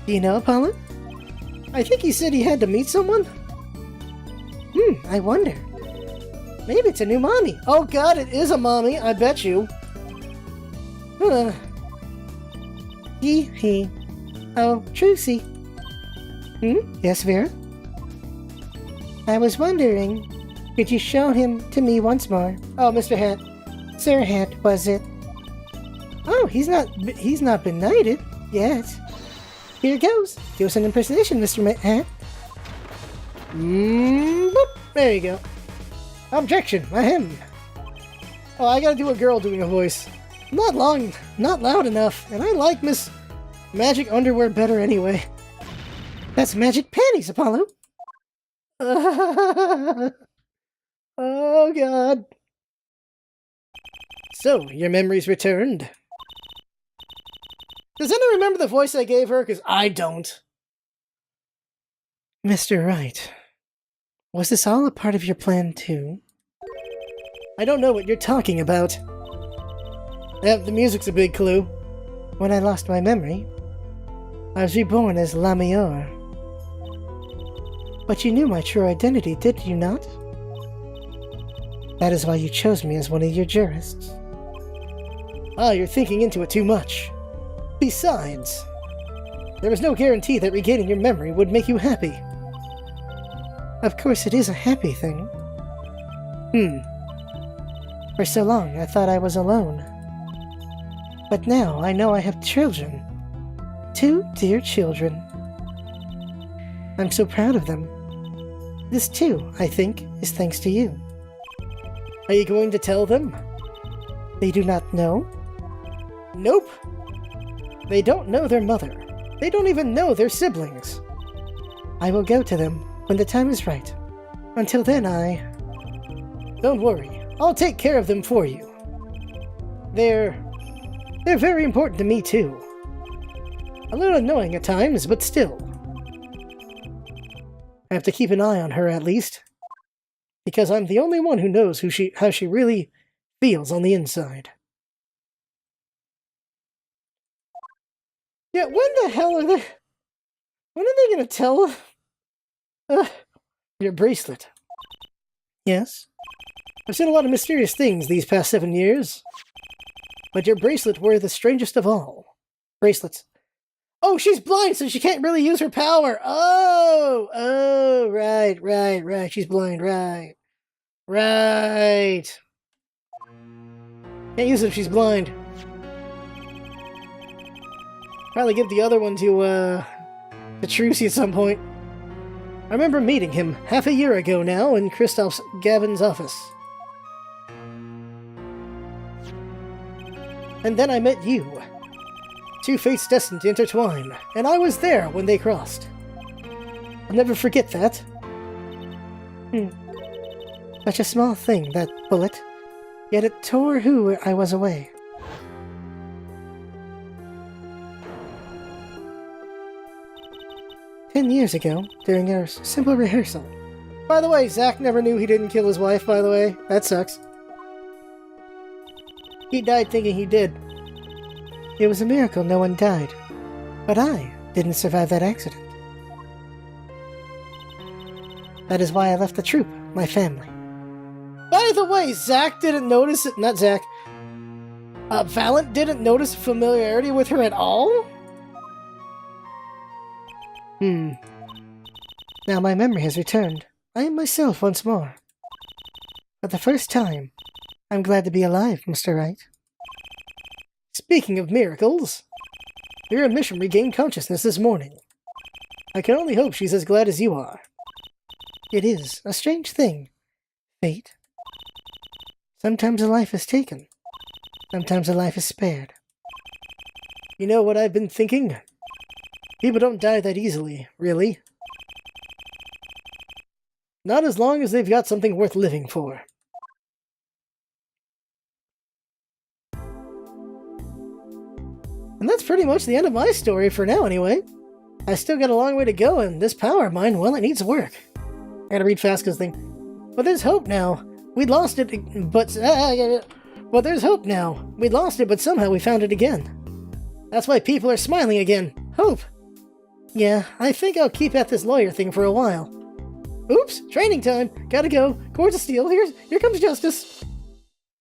Do you know, Apollo? I think he said he had to meet someone. I wonder. Maybe it's a new mommy. Oh god, it is a mommy, I bet you. Hee. Oh, Trucy. Yes, Vera? I was wondering, could you show him to me once more? Oh, Mr. Hat. Sir Hat, was it? Oh, he's not been knighted yet. Here goes. Give us an impersonation, Mr. Hat. Boop. There you go. Objection, ahem. Oh, I gotta do a girl doing a voice. Not long, not loud enough, and I like Miss Magic Underwear better anyway. That's Magic Panties, Apollo. Oh, God. So, your memory's returned. Does anyone remember the voice I gave her? Because I don't. Mr. Wright, was this all a part of your plan, too? I don't know what you're talking about. Yep, the music's a big clue. When I lost my memory, I was reborn as Lamior. But you knew my true identity, did you not? That is why you chose me as one of your jurists. Ah, you're thinking into it too much. Besides, there was no guarantee that regaining your memory would make you happy. Of course it is a happy thing. For so long, I thought I was alone. But now, I know I have children. 2 dear children. I'm so proud of them. This too, I think, is thanks to you. Are you going to tell them? They do not know? Nope. They don't know their mother. They don't even know their siblings. I will go to them when the time is right. Until then, Don't worry. I'll take care of them for you. They're very important to me, too. A little annoying at times, but still. I have to keep an eye on her, at least. Because I'm the only one who knows how she really feels on the inside. Yeah, when the hell are they... When are they gonna tell... your bracelet. Yes? I've seen a lot of mysterious things these past 7 years. But your bracelet were the strangest of all. Bracelets. Oh, she's blind, so she can't really use her power! Oh, right. She's blind, right. Right. Can't use it if she's blind. Probably give the other one to Trucy at some point. I remember meeting him half a year ago now in Kristoff's Gavin's office. And then I met you. 2 fates destined to intertwine, and I was there when they crossed. I'll never forget that. Such a small thing, that bullet, yet it tore who I was away. "10 years ago, during our simple rehearsal." By the way, Zack never knew he didn't kill his wife, by the way. That sucks. He died thinking he did. It was a miracle no one died. But I didn't survive that accident. That is why I left the troupe, my family. By the way, Zack didn't notice it. Not Zack. Valent didn't notice familiarity with her at all? Now my memory has returned. I am myself once more. For the first time, I'm glad to be alive, Mr. Wright. Speaking of miracles, your mission regained consciousness this morning. I can only hope she's as glad as you are. It is a strange thing, fate. Sometimes a life is taken. Sometimes a life is spared. You know what I've been thinking? People don't die that easily, really. Not as long as they've got something worth living for. And that's pretty much the end of my story for now, anyway. I still got a long way to go, and this power of mine, well, it needs work. I gotta read fast because thing. But there's hope now. We'd lost it, but... well, there's hope now. We'd lost it, but somehow we found it again. That's why people are smiling again. Hope. Yeah, I think I'll keep at this lawyer thing for a while. Oops, training time. Gotta go. Cords of steel. Here comes justice.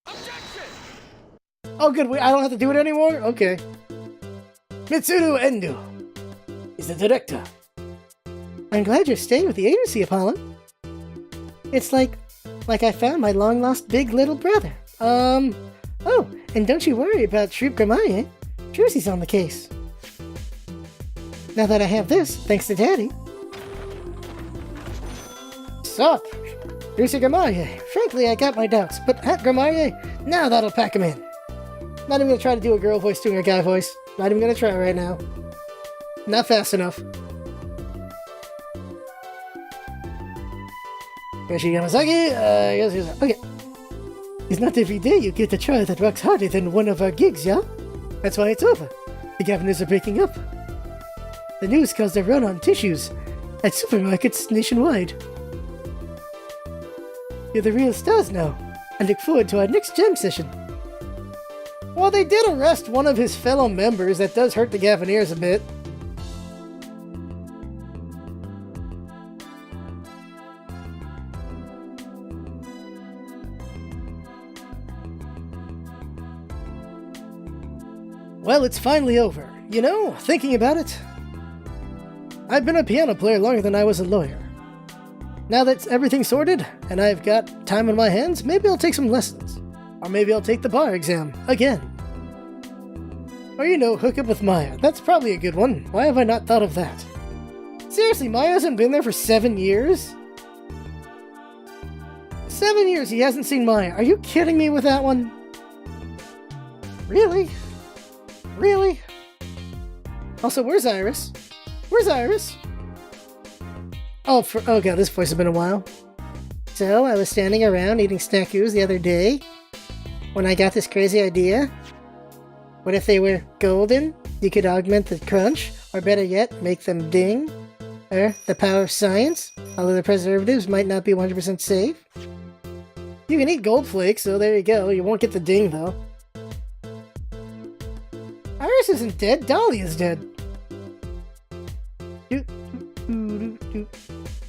Objection! Oh, good. I don't have to do it anymore? Okay. Mitsuru Endo is the director. I'm glad you're staying with the agency, Apollo. It's like I found my long-lost big little brother. Oh, and don't you worry about Troop Gramaye. Trucy's on the case. now that I have this, thanks to Daddy. Sup? Here's your Grimoire. Frankly, I got my doubts, but Grimoire, now that'll pack him in. Not even gonna try to do a girl voice doing a guy voice. Not even gonna try right now. Not fast enough. Yoshi Yamasaki, yes. Okay. It's not every day you get a trial that rocks harder than one of our gigs, yeah? That's why it's over. The governors are breaking up. The news caused a run on tissues at supermarkets nationwide. You're the real stars now. I look forward to our next jam session. Well, they did arrest one of his fellow members. That does hurt the Gaviniers a bit. Well, it's finally over. You know, thinking about it, I've been a piano player longer than I was a lawyer. Now that everything's sorted, and I've got time on my hands, maybe I'll take some lessons. Or maybe I'll take the bar exam, again. Or, you know, hook up with Maya. That's probably a good one. Why have I not thought of that? Seriously, Maya hasn't been there for 7 years? 7 years he hasn't seen Maya. Are you kidding me with that one? Really? Really? Also, where's Iris? Where's Iris? Oh god, this voice has been a while. So, I was standing around eating snackoos the other day when I got this crazy idea. What if they were golden? You could augment the crunch, or better yet, make them ding. Or the power of science, although the preservatives might not be 100% safe. You can eat gold flakes, so there you go. You won't get the ding, though. Iris isn't dead. Dolly is dead.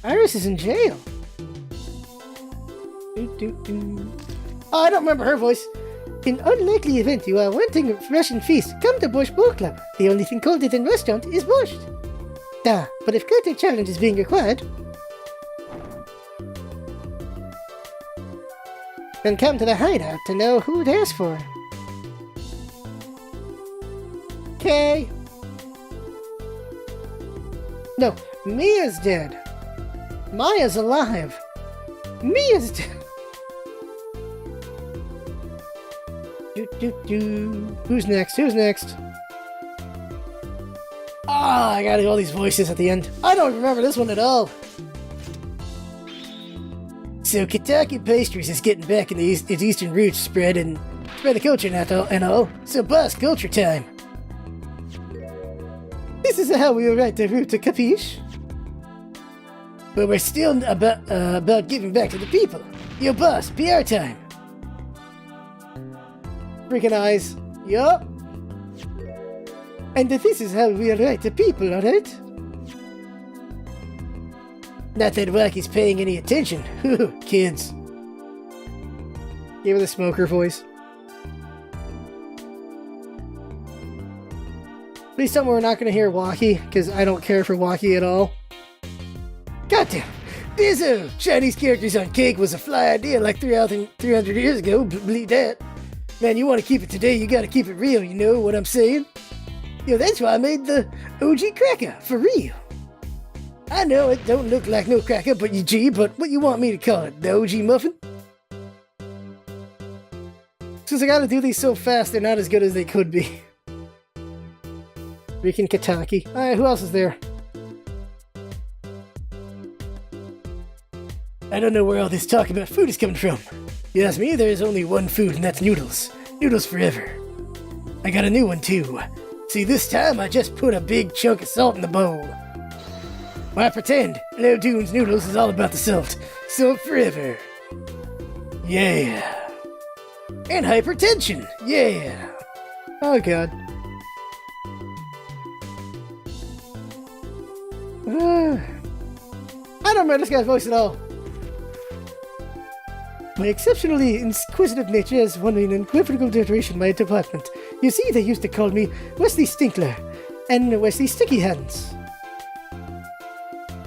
Iris is in jail. Oh, I don't remember her voice. In unlikely event you are wanting a Russian feast, come to Borscht Bowl Club. The only thing colder than restaurant is borscht. Duh, but if greater challenge is being required, then come to the hideout to know who to ask for. Okay. No, Mia's dead. Maya's alive. Mia's dead. Who's next? Who's next? Ah, I got all these voices at the end. I don't remember this one at all. So Kentucky Pastries is getting back in its eastern roots spread the culture and all. So boss, culture time. This is how we write the route to capiche? But we're still about giving back to the people. Yo boss, PR time. Freaking eyes. Yup. And this is how we'll write to people, alright? Not that Rocky's paying any attention. Kids. Give her the smoker voice. Please tell me we're not going to hear Wacky, because I don't care for Wacky at all. Goddamn! Bizzo! Chinese characters on cake was a fly idea like 300 years ago, believe that. Man, you want to keep it today, you gotta keep it real, you know what I'm saying? Yo, that's why I made the OG cracker, for real. I know it don't look like no cracker, but what you want me to call it? The OG muffin? Since I gotta do these so fast, they're not as good as they could be. Freaking Kataki. Alright, who else is there? I don't know where all this talk about food is coming from. You ask me, there is only one food, and that's noodles. Noodles forever. I got a new one, too. See, this time I just put a big chunk of salt in the bowl. Why pretend? Hello Dunes Noodles is all about the salt. Salt forever. Yeah. And hypertension. Yeah. Oh, God. I don't remember this guy's voice at all. My exceptionally inquisitive nature has won me an unequivocal adoration in my department. You see, they used to call me Wesley Stinkler and Wesley Sticky Hands.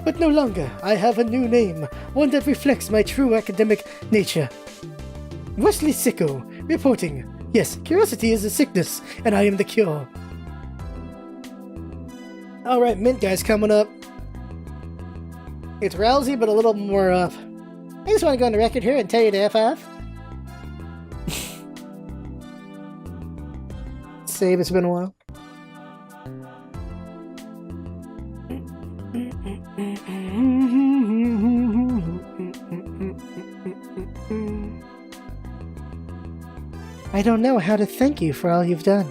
But no longer. I have a new name, one that reflects my true academic nature. Wesley Sicko, reporting. Yes, curiosity is a sickness, and I am the cure. Alright, Mint Guy's coming up. It's rousy, but a little more up. I just want to go on the record here and tell you to F off. Save, it's been a while. I don't know how to thank you for all you've done.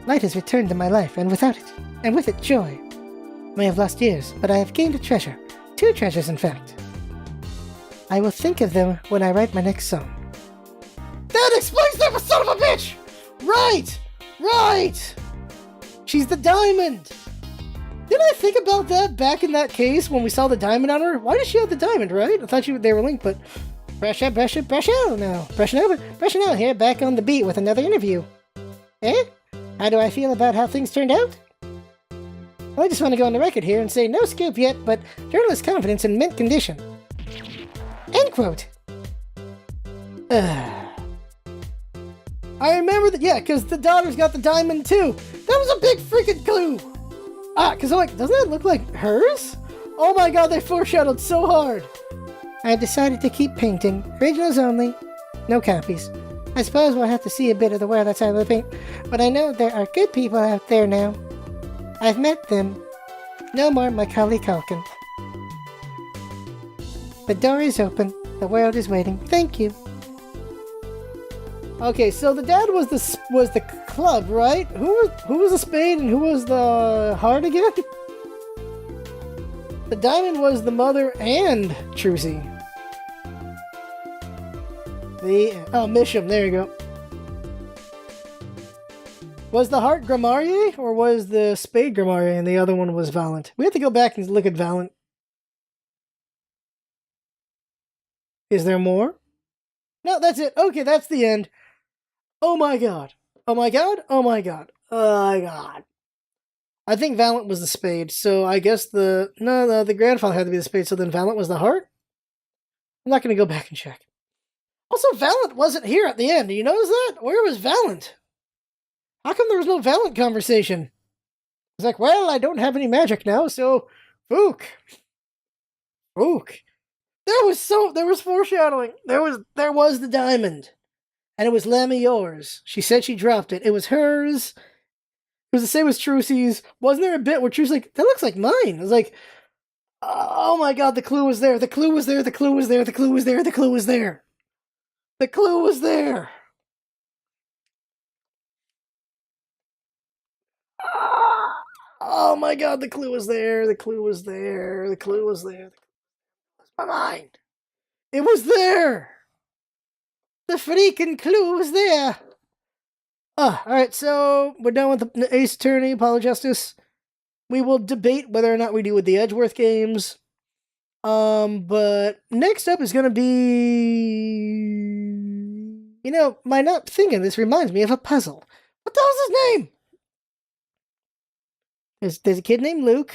Light has returned to my life, and without it, and with it joy. I may have lost years, but I have gained a treasure. 2 treasures, in fact. I will think of them when I write my next song. That explains that, son of a bitch! Right! Right! She's the diamond! Didn't I think about that back in that case when we saw the diamond on her? Why does she have the diamond, right? I thought they were linked, but... Brush out now. Brushing out here, back on the beat with another interview. Eh? How do I feel about how things turned out? Well, I just want to go on the record here and say no scoop yet, but journalist confidence in mint condition. End quote. I remember that, yeah, because the daughter's got the diamond too. That was a big freaking clue. Because I'm like, doesn't that look like hers? Oh my god, they foreshadowed so hard. I decided to keep painting. Originals only. No copies. I suppose we'll have to see a bit of the world outside of the paint, but I know there are good people out there now. I've met them. No more Macaulay Culkin. The door is open. The world is waiting. Thank you. Okay, so the dad was the club, right? Who was the spade and who was the heart again? The diamond was the mother and Trucy. Misham, there you go. Was the heart Grimarier, or was the spade Grimarier and the other one was Valent? We have to go back and look at Valent. Is there more? No, that's it. Okay, that's the end. Oh my god. Oh my god. Oh my god. Oh my god. I think Valent was the spade, so I guess the grandfather had to be the spade, so then Valent was the heart? I'm not going to go back and check. Also, Valent wasn't here at the end. Do you notice that? Where was Valent? How come there was no Valent conversation? It's like, well, I don't have any magic now, so... Fook. There was foreshadowing. There was the diamond. And it was Lamior's. She said she dropped it. It was hers. It was the same as Trucy's. Wasn't there a bit where Trucy's like, that looks like mine? It was like, oh my god, the clue was there. The clue was there. The clue was there. The clue was there. The clue was there. The clue was there. Oh my god, the clue was there. The clue was there. The clue was there. That's my mind. It was there. The freaking clue was there. Alright, so we're done with the Ace Attorney, Apollo Justice. We will debate whether or not we do with the Edgeworth games. But next up is going to be... You know, my not thinking this reminds me of a puzzle. What the hell's his name? There's a kid named Luke.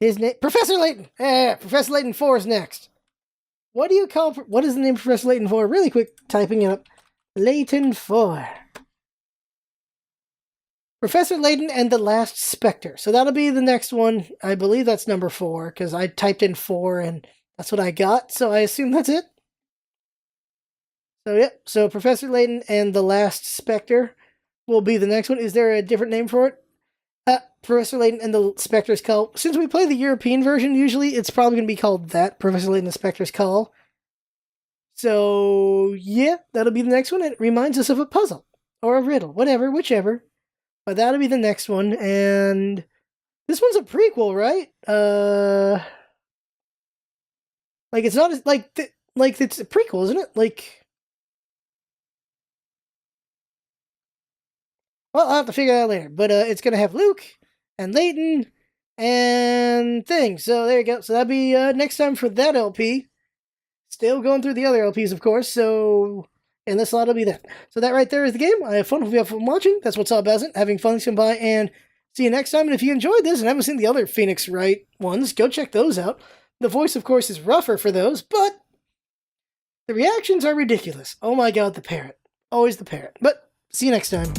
His name... Professor Layton! Professor Layton 4 is next. What is the name of Professor Layton 4? Really quick, typing it up. Layton 4. Professor Layton and the Last Spectre. So that'll be the next one. I believe that's number 4, because I typed in 4 and that's what I got, so I assume that's it. So yep, so Professor Layton and the Last Spectre will be the next one. Is there a different name for it? Professor Layton and the Spectre's Call. Since we play the European version, usually it's probably going to be called that, Professor Layton and the Spectre's Call. So, yeah, that'll be the next one. It reminds us of a puzzle, or a riddle, whatever, whichever. But that'll be the next one, and this one's a prequel, right? Like, it's not, like it's a prequel, isn't it? Like... Well, I'll have to figure that out later. But it's going to have Luke and Layton and things. So there you go. So that'll be next time for that LP. Still going through the other LPs, of course. So, and this lot will be that. So that right there is the game. I have fun. Hope you have fun watching. That's what's all about it. Having fun, come by, and see you next time. And if you enjoyed this and haven't seen the other Phoenix Wright ones, go check those out. The voice, of course, is rougher for those, but the reactions are ridiculous. Oh my god, the parrot. Always the parrot. But see you next time.